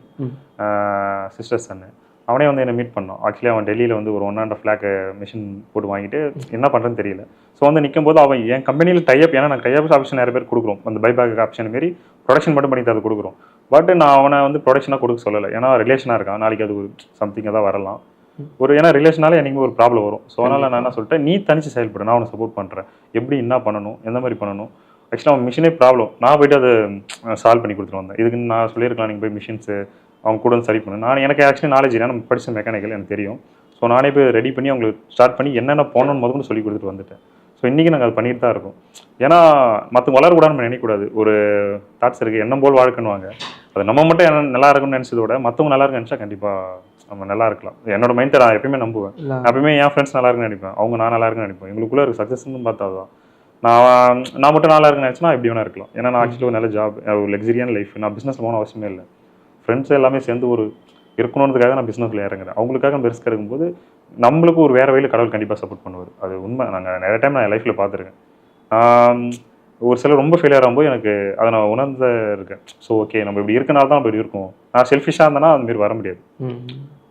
சிஸ்டர்ஸ் அண்ணு அவனே வந்து என்னை மீட் பண்ணோம். ஆக்சுவலி அவன் டெல்லியில் வந்து ஒரு 1.5 lakh மிஷின் போட்டு வாங்கிட்டு என்ன பண்ணுறதுன்னு தெரியல. ஸோ வந்து நிற்கும் போது அவன் என் கம்பெனியில் டைப், ஏன்னா நான் டைப் ஆப்ஷன் நிறைய பேர் கொடுக்குறோம், அந்த பைபேக் ஆப்ஷன் மாரி ப்ரொடக்ஷன் மட்டும் பண்ணி அதை கொடுக்குறோம். பட் நான் அவனை வந்து ப்ரொடக்ஷனாக கொடுக்க சொல்லலை, ஏன்னா ரிலேஷனாக இருக்கான், நாளைக்கு அது ஒரு சம்திங் தான் வரலாம். ஏன்னா ரிலேஷனாலே எனக்கு ஒரு ப்ராப்ளம் வரும். ஸோ அதனால் நான் என்ன சொல்லிட்டேன், நீ தனிச்சு செயல்படு, நான் அவனை சப்போர்ட் பண்ணுறேன், எப்படி என்ன பண்ணணும், எந்த மாதிரி பண்ணணும். ஆக்சுவலாக அவன் மிஷினே ப்ராப்ளம், நான் போய்ட்டு அதை சால்வ் பண்ணி கொடுத்துட்டு வந்தேன். இதுக்கு நான் சொல்லியிருக்கலாம், நீங்கள் போய் மிஷின்ஸு அவங்க கூட சரி பண்ணு. எனக்கு ஆக்சுவலி நாலேஜ் இல்லை, நம்ம படித்த மெக்கானிக்கல் எனக்கு தெரியும். ஸோ நானே போய் ரெடி பண்ணி அவங்களுக்கு ஸ்டார்ட் பண்ணி என்னென்ன போகணுன்னு முதல்ல சொல்லி கொடுத்துட்டு வந்துட்டேன். ஸோ இன்றைக்கி நாங்கள் அது பண்ணிட்டு தான் இருக்கோம். ஏன்னா மற்ற வளரக்கூடாதுன்னு நம்ம நினைக்கக்கூடாது. ஒரு தாட்ஸ் இருக்குது, எண்ணம் போல் வாழ்க்கணுவாங்க. அது நம்ம மட்டும் என்ன நல்லா இருக்குன்னு நினச்சதோட மற்றவங்க நல்லா இருக்குன்னு நினச்சா கண்டிப்பாக நம்ம நல்லா இருக்கலாம். என்னோட மைண்டை நான் எப்பயுமே நம்புவேன். எப்பயுமே என் ஃப்ரெண்ட்ஸ் நல்லா இருக்குன்னு நினைப்பேன், அவங்க நான் நல்லா இருக்குன்னு நினைப்பேன். எங்களுக்குள்ளே இருக்க சக்ஸஸ்ன்னு பார்த்தா தான் நான் மட்டும் நல்லா இருக்குன்னு நினச்சினா எப்படி வேணா இருக்கலாம். ஏன்னா நான் ஆக்சுவலி ஒரு நல்ல ஜாப், ஒரு லக்ஸரியான லைஃப், நான் பிஸ்னஸ் போகணும் அவசியமே இல்லை. ஃப்ரெண்ட்ஸ் எல்லாமே சேர்ந்து ஒரு இருக்கணுன்றதுக்காக நான் பிஸ்னஸில் இறங்குறேன். அவங்களுக்காக நம்ம ரிஸ்க் எடுக்கும்போது நம்மளுக்கு ஒரு வேறு வழியில் கடவுள் கண்டிப்பாக சப்போர்ட் பண்ணுவார். அது உண்மை. நாங்கள் நிறைய டைம் நான் என் லைஃப்பில் பார்த்துருக்கேன். ஒரு சிலர் ரொம்ப ஃபெயிலியர் ஆகும்போது எனக்கு அதை நான் உணர்ந்து இருக்கேன். ஸோ ஓகே நம்ம இப்படி இருக்கனால தான் நம்ம இப்படி இருக்கும். நான் செல்ஃபிஷாக இருந்தேன்னா அதுமாரி வர முடியாது.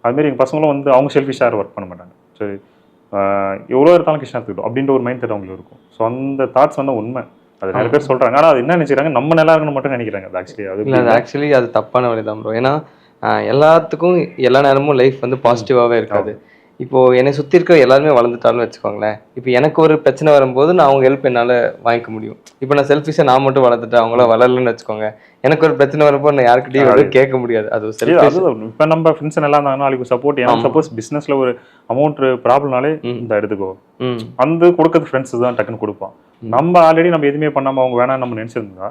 அதுமாரி எங்கள் பசங்களும் வந்து அவங்க செல்ஃபிஷாக ஒர்க் பண்ண மாட்டாங்க. சரி எவ்வளோ இருந்தாலும் கிருஷ்ணா எடுத்துக்கிட்டோம் அப்படின்ற ஒரு மைண்ட் செட் அவங்களுக்கு இருக்கும். ஸோ அந்த தாட்ஸ் வந்து உண்மை. அது நிறைய பேர் சொல்கிறாங்க. ஆனால் அது என்ன நினைக்கிறாங்க, நம்ம நல்லா இருக்கணும்னு மட்டும் நினைக்கிறாங்க. அது ஆக்சுவலி இல்லை, அது ஆக்சுவலி அது தப்பான வழி தான் ப்ரோ. ஏன்னா எல்லாத்துக்கும் எல்லா நேரமும் லைஃப் வந்து பாசிட்டிவாகவே இருக்காது. இப்போ என்னை சுற்றி இருக்கிற எல்லாருமே வளர்ந்துட்டாலும் வச்சுக்கோங்களேன். இப்போ எனக்கு ஒரு பிரச்சனை வரும்போது நான் அவங்க ஹெல்ப் என்னால் வாங்கிக்க முடியும். இப்போ நான் செல்ஃபிஷாக நான் மட்டும் வளர்த்துட்டேன், அவங்கள வளரலன்னு வச்சுக்கோங்க. எனக்கு ஒரு பிரச்சனை வரும்போது நான் யாருக்கிட்டையும் வந்து கேட்க முடியாது. அது செல்ஃபிஷ். இப்போ நம்ம ஃப்ரெண்ட்ஸ் நல்லா இருந்தாங்கன்னா நாளைக்கு சப்போர்ட். எனக்கு சப்போஸ் பிஸ்னஸில் ஒரு அமௌண்ட் ப்ராப்ளம்னாலே இந்த எடுத்துக்கோ அந்த கொடுக்கறது ஃப்ரெண்ட்ஸ் தான் டக்குன்னு கொடுப்பான். நம்ம ஆல்ரெடி நம்ம எதுவுமே பண்ணாமல் அவங்க வேணாம் நம்ம நினச்சிருந்தா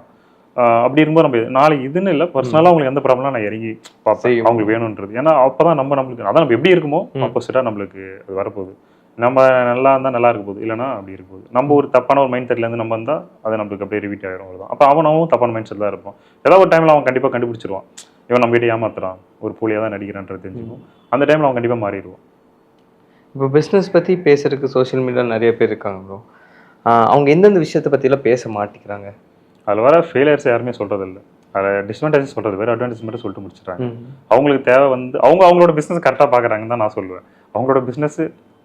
அப்படி இருக்கும்போது நம்ம நாளைக்கு இதுன்னு இல்லை, பர்சனலாக அவங்களுக்கு எந்த ப்ராப்ளம்னா நான் இறங்கி பார்ப்பேன் அவங்களுக்கு வேணுன்றது. ஏன்னா அப்போ தான் நம்மளுக்கு அதான் நம்ம எப்படி இருக்குமோ ஆப்போசிட்டாக நம்மளுக்கு அது வரப்போகுது. நம்ம நல்லா இருந்தால் நல்லா இருக்க போகுது, இல்லைனா அப்படி இருக்க போகுது. நம்ம ஒரு தப்பான ஒரு மைண்ட் செட்லேருந்து நம்ம வந்தால் அது நம்மளுக்கு அப்படியே ரிவீட் ஆகிடும். அவ்வளோதான். அப்போ அவனும் தப்பான மைண்ட் செட் தான் இருப்பான். ஏதாவது ஒரு டைமில் அவன் கண்டிப்பாக கண்டுபிடிச்சிருவான், இவன் நம்ம கிட்டே ஏமாத்துறான், ஒரு போலியாக தான் நடிக்கிறான்றது தெரிஞ்சுக்கும். அந்த டைமில் அவன் கண்டிப்பாக மாறிடுவான். இப்போ பிஸ்னஸ் பற்றி பேசுறதுக்கு சோஷியல் மீடியாவில் நிறைய பேர் இருக்காங்க ப்ரோ. அவங்க எந்தெந்த விஷயத்தை பற்றிலாம் பேச மாட்டேங்கிறாங்க? அதில் வர ஃபெயிலியர்ஸ் யாருமே சொல்கிறது இல்லை. அதில் டிஸ்அட்வான்டேஜ் சொல்கிறது வேறு, அட்வான்டேஜ் மட்டும் சொல்லிட்டு முடிச்சிட்டாங்க. அவங்களுக்கு தேவை வந்து அவங்களோட பிஸ்னஸ் கரெக்டாக பார்க்குறாங்கன்னு தான் நான் சொல்லுவேன். அவங்களோட பிஸ்னஸ்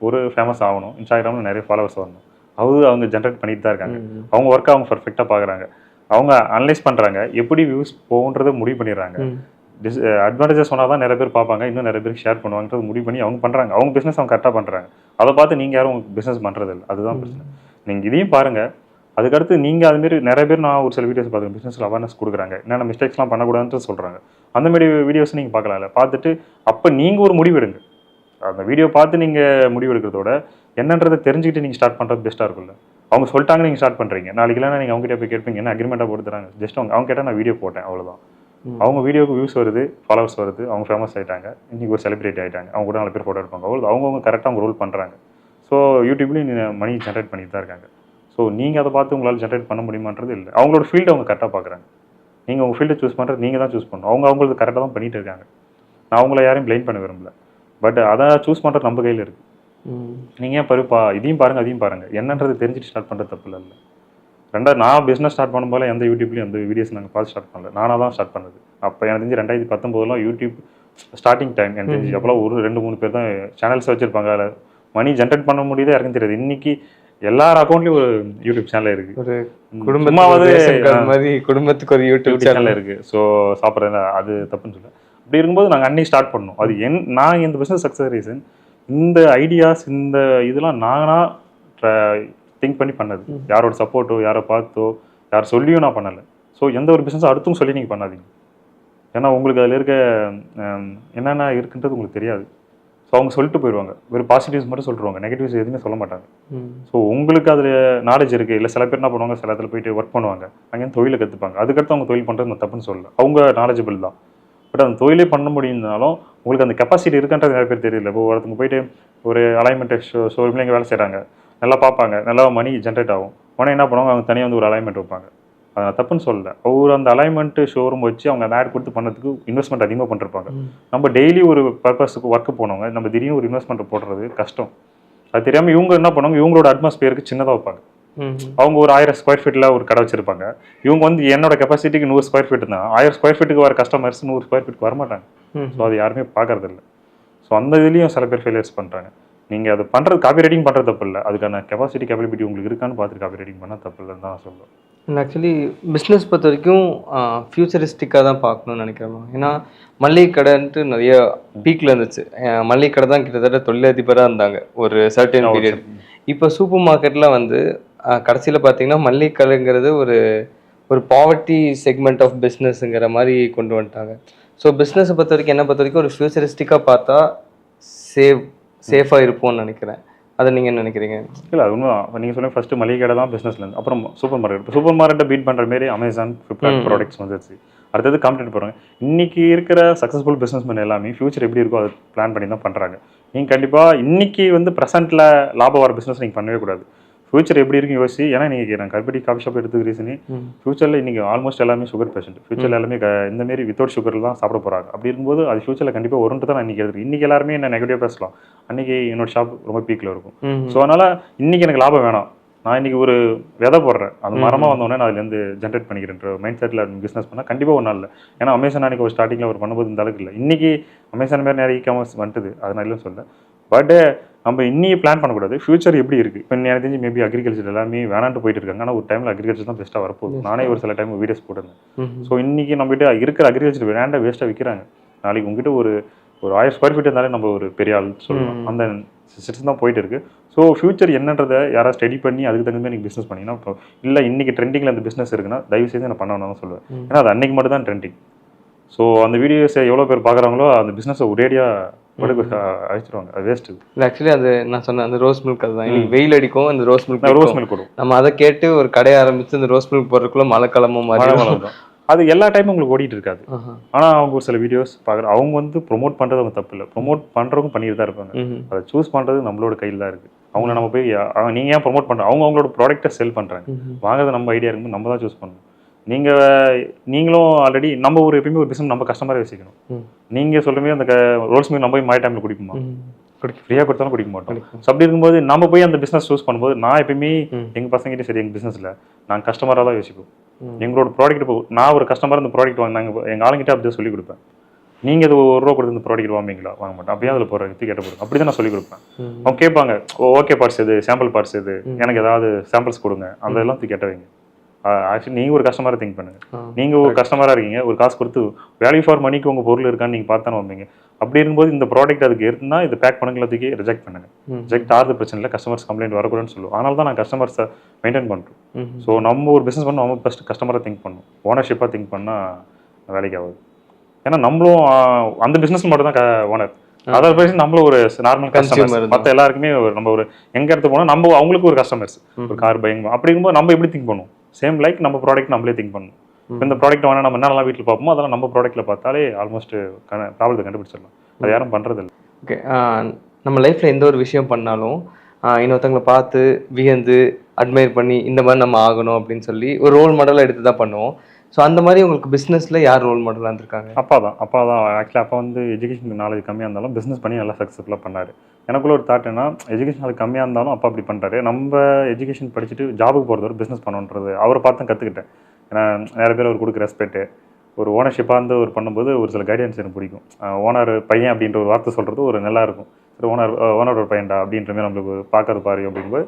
ஒரு ஃபேமஸ் ஆகணும், இன்ஸ்டாகிராமில் நிறைய ஃபாலோவர்ஸ் வரணும், அவங்க ஜென்ரேட் பண்ணிட்டு தான் இருக்காங்க. அவங்க ஒர்க்கை அவங்க பர்ஃபெக்டாக பார்க்குறாங்க, அவங்க அனலைஸ் பண்ணுறாங்க, எப்படி வியூஸ் போகுன்றதை முடிவு பண்ணிடுறாங்க. அட்வான்டேஜஸ் சொன்னால் தான் நிறைய பேர் பார்ப்பாங்க, இன்னும் நிறைய பேருக்கு ஷேர் பண்ணுவாங்கன்றது முடிவு பண்ணி அவங்க பண்ணுறாங்க. அவங்க பிஸ்னஸ் அவங்க கரெக்டாக பண்ணுறாங்க. அதை பார்த்து நீங்கள் யாரும் உங்கள் பிஸ்னஸ் பண்ணுறது இல்லை. அதுதான் பிரச்சனை. நீங்கள் இதையும் பாருங்கள். அதுக்கடுத்து நீங்கள் அதுமாரி நிறைய பேர் நான் ஒரு சில வீடியோஸ் பார்க்குறேன், பிஸ்னஸில் அவேர்னஸ் கொடுக்குறாங்க, என்னென்ன மிஸ்டேக்ஸ்லாம் பண்ணக்கூடாதுன்னு சொல்கிறாங்க. அந்தமாரி வீடியோஸ் நீங்கள் பார்க்கலாம்ல. பார்த்துட்டு அப்போ நீங்கள் ஒரு முடிவு எடுங்க. அந்த வீடியோ பார்த்து நீங்கள் முடிவு எடுக்கிறதோட என்னன்றதை தெரிஞ்சுக்கிட்டு நீங்கள் ஸ்டார்ட் பண்ணுறது பெஸ்ட்டாக இருக்கும்ல. அவங்க சொல்லிட்டாங்க, நீங்கள் ஸ்டார்ட் பண்ணுறீங்க, நாளைக்கு இல்லைனா நீங்கள் அவங்ககிட்ட போய் கேட்பீங்க, என்ன அக்ரிமெண்ட்டாக போட்டு தராங்க. ஜஸ்ட் அவங்க கேட்டால் நான் வீடியோ போட்டேன், அவ்வளோதான். அவங்க வீடியோக்கு வியூஸ் வருது, ஃபாலோவர்ஸ் வருது, அவங்க ஃபேமஸ் ஆகிட்டாங்க, இன்றைக்கி ஒரு செலிப்ரிட்டி ஆகிட்டாங்க, அவங்க கூட 4 பேர் ஃபோட்டோ எடுப்பாங்க, அவ்வளோ. அவங்கவுங்க கரெக்டாக அவங்க ரோல் பண்ணுறாங்க. ஸோ யூடியூப்லேயும் மணி ஜென்ரேட் பண்ணிட்டு தான் இருக்காங்க. ஸோ நீங்கள் அதை பார்த்து உங்களால் ஜென்ரேட் பண்ண முடியுமான்றது இல்லை. அவங்களோட ஃபீல்டு அவங்க கரெக்டாக பார்க்குறாங்க. நீங்கள் உங்கள் ஃபீல்டை சூஸ் பண்ணுறது நீங்கள் தான் சூஸ் பண்ணணும். அவங்களுக்கு கரெக்டாக தான் பண்ணிட்டு இருக்காங்க. நான் அவங்கள யாரையும் பிளைம் பண்ண விரும்பல. பட் அதை சூஸ் பண்ணுறது நம்ம கையில் இருக்குது. நீங்கள் ஏன் இதையும் பாருங்கள் அதையும் பாருங்கள், என்னன்றது தெரிஞ்சுட்டு ஸ்டார்ட் பண்ணுறது தப்பு இல்லை. ரெண்டாவது, நான் பிஸ்னஸ் ஸ்டார்ட் பண்ணும்போது எந்த யூடியூப்லேயும் எந்த வீடியோஸ் நாங்கள் பார்த்து ஸ்டார்ட் பண்ணல, நானாக தான் ஸ்டார்ட் பண்ணது. அப்போ எனக்கு தெரிஞ்சு 2019 யூடியூப் ஸ்டார்டிங் டைம். எனக்கு தெரிஞ்சு அப்போலாம் ஒரு 2-3 பேர் தான் சேனல்ஸ் வச்சுருப்பாங்க. அதில் மணி ஜென்ரேட் பண்ண முடியுதே யாருக்கும் தெரியாது. இன்றைக்கி எல்லார் அக்கௌண்ட்லேயும் ஒரு யூடியூப் சேனல் இருக்குது. ஒரு குடும்பத்துக்கு ஒரு யூடியூப் சேனல் இருக்குது. ஸோ சாப்பிட்றது அது தப்புன்னு சொல்ல. அப்படி இருக்கும்போது நாங்கள் அன்னைக்கு ஸ்டார்ட் பண்ணோம். அது நான் இந்த பிஸ்னஸ் சக்ஸஸ் ரீசன் இந்த ஐடியாஸ் இந்த இதெல்லாம் நானாக திங்க் பண்ணி பண்ணது. யாரோட சப்போர்ட்டோ யாரை பார்த்தோ யார் சொல்லியும் நான் பண்ணலை. ஸோ எந்த ஒரு பிஸ்னஸ் அடுத்தும் சொல்லி நீங்கள் பண்ணாதீங்க. ஏன்னா உங்களுக்கு அதில் இருக்க என்னென்ன இருக்குன்றது உங்களுக்கு தெரியாது. ஸோ அவங்க சொல்லிட்டு போயிடுவாங்க, வெறும் பாசிட்டிவ்ஸ் மட்டும் சொல்லிடுவாங்க, நெகட்டிவ்ஸ் எதுவுமே சொல்ல மாட்டாங்க. ஸோ உங்களுக்கு அதில் நாலேஜ் இருக்குது. இல்லை சில பேர் என்ன பண்ணுவாங்க, சில இடத்துல போயிட்டு ஒர்க் பண்ணுவாங்க, அங்கேருந்து தொழிலை கற்றுப்பாங்க. அதுக்கடுத்து அவங்க தொழில் பண்ணுறது நான் தப்புன்னு சொல்லலை, அவங்க நாலேஜபிள் தான். பட் அந்த தொழிலே பண்ண முடியும்னாலும் உங்களுக்கு அந்த கெப்பாசிட்டி இருக்குன்றது நிறைய பேர் தெரியல. இப்போ ஒருத்தவங்க போயிட்டு ஒரு அலைன்மெண்ட் ஷோரூமில் இங்கே வேலை செய்கிறாங்க, நல்லா பார்ப்பாங்க, நல்லா மணி ஜென்ரேட் ஆகும். உடனே என்ன பண்ணுவாங்க, அவங்க தனியாக வந்து ஒரு அலைன்மெண்ட் வைப்பாங்க. அதை நான் தப்புன்னு சொல்லலை. அவர் அந்த அலைன்மெண்ட்டு ஷோரூம் வச்சு அவங்க அந்த ஆட் கொடுத்து பண்ணதுக்கு இன்வெஸ்ட்மெண்ட் அதிகமாக பண்ணிருப்பாங்க. நம்ம டெய்லி ஒரு பர்பஸுக்கு ஒர்க்கு போனவங்க நம்ம திடீர்னு ஒரு இன்வெஸ்ட்மெண்ட் போடுறது கஷ்டம். அது தெரியாமல் இவங்க என்ன பண்ணுவாங்க, இவங்களோட அட்மாஸ்பியருக்கு சின்னதாக வைப்பாங்க. அவங்க ஒரு 1000 ஸ்கொயர் ஃபீட்டில் ஒரு கடை வச்சிருப்பாங்க. இவங்க வந்து என்னோட கெப்பாசிட்டிக்கு 100 ஸ்கொயர் ஃபீட் தான். 1000 ஸ்கொயர் ஃபீட்டுக்கு வர கஸ்டமர்ஸ் 100 ஸ்கொயர் ஃபீட்டுக்கு வரமாட்டாங்க. ஸோ அது யாருமே பார்க்கறது இல்லை. ஸோ அந்த இதுலேயும் சில பேர் ஃபெயிலியர்ஸ் பண்ணுறாங்க. நீங்கள் அது பண்ணுறது காப்பி ரைட்டிங் பண்ணுறது தப்பு இல்லை, அதுக்கான கெப்பாசிட்டி கேப்பபிலிட்டி உங்களுக்கு இருக்கான்னு பார்த்துட்டு காப்பி ரைட்டிங் பண்ணால் தப்பு இல்லைன்னு தான் நான் சொல்லுவேன். ஆக்சுவலி பிஸ்னஸ் பொறுத்த வரைக்கும் ஃபியூச்சரிஸ்டிக்காக தான் பார்க்கணும்னு நினைக்கிறேன். ஏன்னா மளிகை கடைன்ட்டு நிறைய பீக்கில் இருந்துச்சு. மளிகை கடை தான் கிட்டத்தட்ட தொழிலதிபராக இருந்தாங்க ஒரு சர்டன் பீரியட். இப்போ சூப்பர் மார்க்கெட்டில் வந்து கடைசியில் பார்த்தீங்கன்னா மளிகை கடைங்கிறது ஒரு பாவர்ட்டி செக்மெண்ட் ஆஃப் பிஸ்னஸ்ங்கிற மாதிரி கொண்டு வந்துட்டாங்க. ஸோ பிஸ்னஸை பொறுத்த வரைக்கும் என்னை பொறுத்த வரைக்கும் ஒரு ஃபியூச்சரிஸ்டிக்காக பார்த்தா சேஃபாக இருப்போம்னு நினைக்கிறேன். அதை நீங்கள் என்ன நினைக்கிறீங்க? இல்லை, அது உண்மை. நீங்கள் சொன்ன ஃபஸ்ட்டு மளிகை கடை தான் பிஸ்னஸ்லேருந்து, அப்புறம் சூப்பர் மார்க்கெட். சூப்பர் மார்க்கெட்டை பீட் பண்ணுற மாரி அமேசான், ஃப்ளிப்கார்ட் ப்ராடக்ட்ஸ் வந்துருச்சு. அடுத்தது காம்படிட் போகிறாங்க. இன்றைக்கி இருக்கிற சக்ஸஸ்ஃபுல் பிஸ்னஸ்மேன் எல்லாமே ஃபியூச்சர் எப்படி இருக்கோ அதை பிளான் பண்ணி தான் பண்ணுறாங்க. நீங்கள் கண்டிப்பாக இன்றைக்கி வந்து ப்ரெசென்ட்டில் லாபம் வர பிஸ்னஸ் நீங்கள் பண்ணவே கூடாது. ஃபியூச்சர் எப்படி இருக்குன்னு யோசிச்சு. ஏன்னா நீங்கள் நான் கர்படி காஃபி ஷாப் எடுத்துக்க ரீசனே ஃபியூச்சரில் இன்றைக்கி ஆல்மோஸ்ட் எல்லாமே சுகர் பேஷண்ட். ஃபியூச்சரில் எல்லாமே இந்தமாரி வித்தவுட் சுகரில் தான் சாப்பிட போகிறாங்க. அப்படி இருக்கும்போது அது ஃபியூச்சரில் கண்டிப்பாக வரும்னு தான் நான் இன்றைக்கி எடுத்துருக்கேன். இன்றைக்கி எல்லாருமே என்ன நெகட்டிவாக பேசலாம், அன்றைக்கி என்னோட ஷாப் ரொம்ப பீக்கில் இருக்கும். ஸோ அதனால் இன்றைக்கி எனக்கு லாபம் வேணாம், நான் இன்றைக்கி ஒரு விதை போடுறேன், அது மரமாக வந்தோடனே நான் அதுலேருந்து ஜென்ரேட் பண்ணிக்கிறேன்ற மைண்ட் செட்டில் பிஸ்னஸ் பண்ணால் கண்டிப்பாக ஒன்றும் இல்லை. ஏன்னா அமேசான் அன்றைக்கி ஒரு ஸ்டார்டிங்கில் ஒரு பண்ணும்போது இந்த அளவுக்கு இல்லை. இன்றைக்கி அமேசான் மாரி நிறைய இ காமர்ஸ் வந்துட்டுது, அதனால சொல்ல. பட் நம்ம இன்னையே பிளான் பண்ணக்கூடாது, ஃபியூச்சர் எப்படி இருக்குது. இப்போ எனக்கு தெரிஞ்சு மேபி அக்ரிகல்ச்சர் எல்லாமே வேணான்ட்டு போயிட்டு இருக்காங்க. ஆனால் ஒரு டைமில் அக்ரிகல்ச்சர் தான் பெஸ்ட்டாக வரப்போகுது. நானே ஒரு சில டைம் வீடியோஸ் போட்டிருந்தேன். ஸோ இன்றைக்கி நம்மகிட்ட இருக்கிற அக்ரிகல்ச்சர் வேண்டாம் வேஸ்ட்டாக விற்கிறாங்க. நாளைக்கு உங்ககிட்ட ஒரு 1000 ஸ்கொயர் ஃபீட் இருந்தாலே நம்ம ஒரு பெரிய ஆள் சொல்லலாம். அந்த சிஸ்டம் தான் போயிட்டு இருக்கு. ஸோ ஃபியூச்சர் என்னன்றதை யாராவது ஸ்டடி பண்ணி அதுக்கு தகுந்த மாதிரி நீங்கள் பிஸ்னஸ் பண்ணிங்கன்னா, இப்போ இல்லை இன்றைக்கி ட்ரெண்டிங்கில் அந்த பிஸ்னஸ் இருக்குன்னா தயவு செய்து நான் பண்ணணும்னு தான் சொல்லுவேன். ஏன்னா அது அன்றைக்கி மட்டும் தான் ட்ரெண்டிங். ஸோ அந்த வீடியோஸை எவ்வளோ பேர் பார்க்குறாங்களோ அந்த பிஸ்னஸை ஒரேடியாக அழிச்சிருவாங்க. அது வேஸ்ட்டு. ஆக்சுவலி அது நான் சொன்னேன் அந்த ரோஸ் மில்க் அதுதான். இன்னைக்கு வெயில் அடிக்கும், அந்த ரோஸ் மில்க் கொடுக்கும். நம்ம அதை கேட்டு ஒரு கடையை ஆரம்பிச்சு அந்த ரோஸ் மில்க் போடுறதுக்குள்ள மழை கிளம்பும் மாதிரி அது எல்லா டைமும் உங்களுக்கு ஓடிட்டு இருக்காது. ஆனால் அவங்க ஒரு சில வீடியோஸ் பார்க்குற அவங்க வந்து ப்ரொமோட் பண்ணுறது அவங்க தப்பு இல்லை, ப்ரொமோட் பண்ணுறவங்க பண்ணிட்டு தான் இருப்பாங்க. அதை சூஸ் பண்ணுறது நம்மளோட கையில் தான் இருக்குது. அவங்கள நம்ம போய் நீங்கள் ஏன் ப்ரொமோட் பண்ணுறோம், அவங்களோட ப்ராடக்ட்டை செல் பண்ணுறாங்க, வாங்குறது நம்ம ஐடியா இருக்கும்போது நம்ம தான் சூஸ் பண்ணணும். நீங்களும் ஆல்ரெடி நம்ம ஒரு எப்பயுமே ஒரு பிஸ்னஸ் நம்ம கஸ்டமரை வச்சுக்கணும். நீங்கள் சொல்லுமே அந்த ரோல்ஸ் மீன் நம்ம போய் மாய் டைமில் குடிக்குமா, ஃப்ரீயாக கொடுத்தாலும் குடிக்க மாட்டோம். ஸோ அப்படி இருக்கும்போது நம்ம போய் அந்த பிஸ்னஸ் சூஸ் பண்ணும்போது நான் எப்பயுமே எங்கள் பசங்கிட்டே சரி எங்கள் பிஸ்னஸில் நாங்கள் கஸ்டமராக தான் யோசிப்போம். எங்களோட ப்ராடக்ட் இப்போ நான் ஒரு கஸ்டமர் அந்த ப்ராடக்ட் வாங்கினாங்க எங்கள் ஆளுங்கிட்ட அப்படி தான் சொல்லிக் கொடுப்பேன். நீங்கள் இது ₹1 கொடுத்து இந்த ப்ராடக்ட் வாங்குவீங்களா, வாங்க மாட்டேன், அப்படியே அதில் போகிற கேட்ட போகிறோம் அப்படி தான் நான் சொல்லிக் கொடுப்பேன். அவங்க கேட்பாங்க ஓகே பார்ட்ஸ் எது, சாம்பிள் பார்ட்ஸ் எது, எனக்கு ஏதாவது சாம்பிள்ஸ் கொடுங்க, அதெல்லாம் கேட்ட வைங்க. ஆக்சுவலி நீங்கள் ஒரு கஸ்டமராக திங்க் பண்ணுங்க. நீங்கள் ஒரு கஸ்டமராக இருக்கீங்க, ஒரு காசு கொடுத்து வேல்யூ ஃபார் மணிக்கு உங்கள் பொருள் இருக்கான்னு நீங்கள் பார்த்தானே வைப்பீங்க. அப்படி இருக்கும்போது இந்த ப்ராடக்ட் அதுக்கு இருந்தால் இது பேக் பண்ணுங்களதுக்கே ரிஜெக்ட் பண்ணுங்க. ரிஜெக்ட் ஆகிறது பிரச்சனை இல்லை, கஸ்டமர்ஸ் கம்ப்ளைண்ட் வரக்கூடாதுன்னு சொல்லுவோம். அதனால தான் நான் கஸ்டமர்ஸை மெயின்டைன் பண்ணுறோம். ஸோ நம்ம ஒரு பிஸ்னஸ் பண்ணோம், நம்ம ஃபஸ்ட்டு கஸ்டமராக திங்க் பண்ணணும். ஓனர்ஷிப்பாக திங்க் பண்ணால் வேலைக்கு ஆகுது. ஏன்னா நம்மளும் அந்த பிஸ்னஸ் மட்டும் தான் ஓனர், அதர்வைஸ் நம்மளும் ஒரு நார்மல் கஸ்டமர். மற்ற எல்லாருக்குமே நம்ம ஒரு எங்கே இடத்து போனால் நம்ம அவங்களுக்கு ஒரு கஸ்டமர்ஸ், ஒரு கார் பையிங். அப்படி இருக்கும்போது நம்ம எப்படி திங்க் பண்ணுவோம், சேம் லைக் நம்ம ப்ராடக்ட் நம்மளே திங்க் பண்ணணும். இப்போ இந்த ப்ராடக்ட் வேணால் நம்ம என்னெல்லாம் வீட்டில் பார்ப்போமோ அதெல்லாம் நம்ம ப்ராடக்ட்டில் பார்த்தாலே ஆல்மோஸ்ட் ப்ராப்ளத்தை கண்டுபிடிச்சிடலாம். அது யாரும் பண்ணுறதில்ல. ஓகே, நம்ம லைஃப்பில் எந்த ஒரு விஷயம் பண்ணாலும் இன்னொருத்தவங்களை பார்த்து வியந்து அட்மையர் பண்ணி இந்த மாதிரி நம்ம ஆகணும் அப்படின்னு சொல்லி ஒரு ரோல் மாடலாக எடுத்து தான் பண்ணுவோம். ஸோ அந்த மாதிரி உங்களுக்கு பிஸ்னஸில் யார் ரோல் மாடலாக இருந்திருக்காங்க? அப்பா தான். ஆக்சுவலி அப்பா வந்து எஜுகேஷன் நாலேஜ் கம்மியாக இருந்தாலும் பிஸ்னஸ் பண்ணி நல்லா சக்ஸஸ்ஃபுல்லாக பண்ணார். எனக்குள்ள ஒரு தாட் என்ன, எஜுகேஷன் அது கம்மியாக இருந்தாலும் அப்பா அப்படி பண்ணுறாரு, நம்ம எஜுகேஷன் படிச்சுட்டு ஜாபுக்கு போகிறது ஒரு பிஸ்னஸ் பண்ணுன்றது அவரை பார்த்து தான் கற்றுக்கிட்டேன். ஏன்னா நிறைய பேர் அவர் கொடுக்குற ரெஸ்பெக்ட்டு, ஒரு ஓனர்ஷிப்பாக இருந்து ஒரு பண்ணும்போது ஒரு சில கைடன்ஸ் எனக்கு பிடிக்கும். ஓனர் பையன் அப்படின்ற ஒரு வார்த்தை சொல்கிறது ஒரு நல்லா இருக்கும். சரி ஓனர் ஒரு பையன்டா அப்படின்ற மாதிரி நம்மளுக்கு பார்க்கறது பாரு அப்படிங்கும்போது,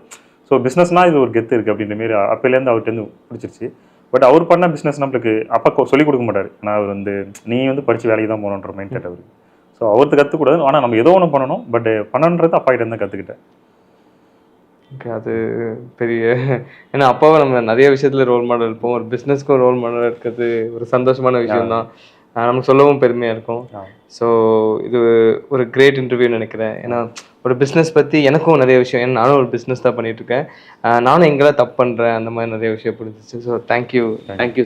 ஸோ பிஸ்னஸ்னால் இது ஒரு கெத்து இருக்குது அப்படின்ற மாரி அப்போலேருந்து அவர்கிட்ட பிடிச்சிருச்சு. பட் அவர் பண்ண பிஸ்னஸ் நம்மளுக்கு அப்பா சொல்லிக் கொடுக்க மாட்டார். ஏன்னா அவர் வந்து நீ வந்து படித்து வேலைக்கு தான் போகணுன்ற மைண்ட் செட் அவருக்கு. ஸோ அவருக்கு கற்றுக்கூடாது, ஆனால் நம்ம ஏதோ ஒன்று பண்ணணும். பட் பண்ணன்றது அப்பா கிட்ட இருந்து கற்றுக்கிட்டேன். ஓகே, அது பெரிய ஏன்னா அப்பாவை நம்ம நிறைய விஷயத்தில் ரோல் மாடல் இருப்போம். ஒரு பிஸ்னஸ்க்கும் ரோல் மாடல் இருக்கிறது ஒரு சந்தோஷமான விஷயம் தான், நமக்கு சொல்லவும் பெருமையாக இருக்கும். ஸோ இது ஒரு கிரேட் இன்டர்வியூ நினைக்கிறேன். ஏன்னா ஒரு பிஸ்னஸ் பற்றி எனக்கும் நிறைய விஷயம், ஏன்னா நானும் ஒரு பிஸ்னஸ் தான் பண்ணிகிட்ருக்கேன், நானும் எங்கெல்லாம் தப்பு பண்ணுறேன் அந்த மாதிரி நிறைய விஷயம் புரிஞ்சிச்சு. So thank you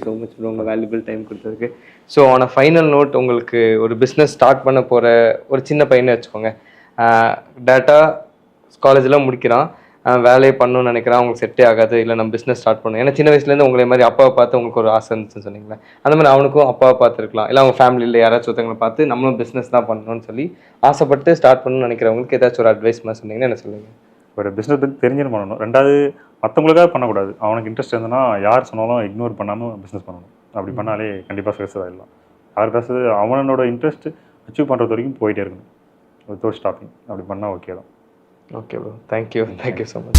so much bro, உங்கள் வேல்யூபிள் டைம் கொடுத்ததுக்கு. So on a final note, உங்களுக்கு ஒரு பிஸ்னஸ் ஸ்டார்ட் பண்ண போகிற ஒரு சின்ன பையனை வச்சுக்கோங்க, டேட்டா காலேஜெலாம் முடிக்கிறான், வேலையை பண்ணணும்னு நினைக்கிறான், அவங்களுக்கு செட்டே ஆகாது, இல்லை நம்ம பிஸ்னஸ் ஸ்டார்ட் பண்ணணும். ஏன்னா சின்ன வயசுலேருந்து உங்களை மாதிரி அப்பாவை பார்த்து உங்களுக்கு ஒரு ஆசை இருந்துச்சுன்னு சொன்னீங்களே, அந்த மாதிரி அவனுக்கும் அப்பாவை பார்த்துருக்கலாம், இல்லை அவங்க ஃபேமிலியில் யாராச்சும் ஒருத்தவங்களை பார்த்து நம்மளும் பிஸ்னஸ் தான் பண்ணணும்னு சொல்லி ஆசைப்பட்டு ஸ்டார்ட் பண்ணணும்னு நினைக்கிறவங்களுக்கு ஏதாச்சும் ஒரு அட்வைஸ் மாதிரி சொன்னீங்கன்னா என்ன சொல்லுங்கள்? ஒரு பிஸ்னஸ் பற்றி தெரிஞ்சுன்னு பண்ணணும். ரெண்டாவது மற்றவங்களுக்காக பண்ணக்கூடாது. அவனுக்கு இன்ட்ரெஸ்ட் இருந்ததுன்னா யார் சொன்னாலும் இக்னோர் பண்ணாமல் பிஸ்னஸ் பண்ணணும். அப்படி பண்ணாலே கண்டிப்பாக சக்ஸஸ் ஆகிடலாம். யார் பேசுறது அவனோட இன்ட்ரெஸ்ட் அச்சீவ் பண்ணுறது வரைக்கும் போயிட்டே இருக்கணும், வித்தவுட் ஸ்டாப்பிங். அப்படி பண்ணால் ஓகே தான். Okay bro, thank you so much.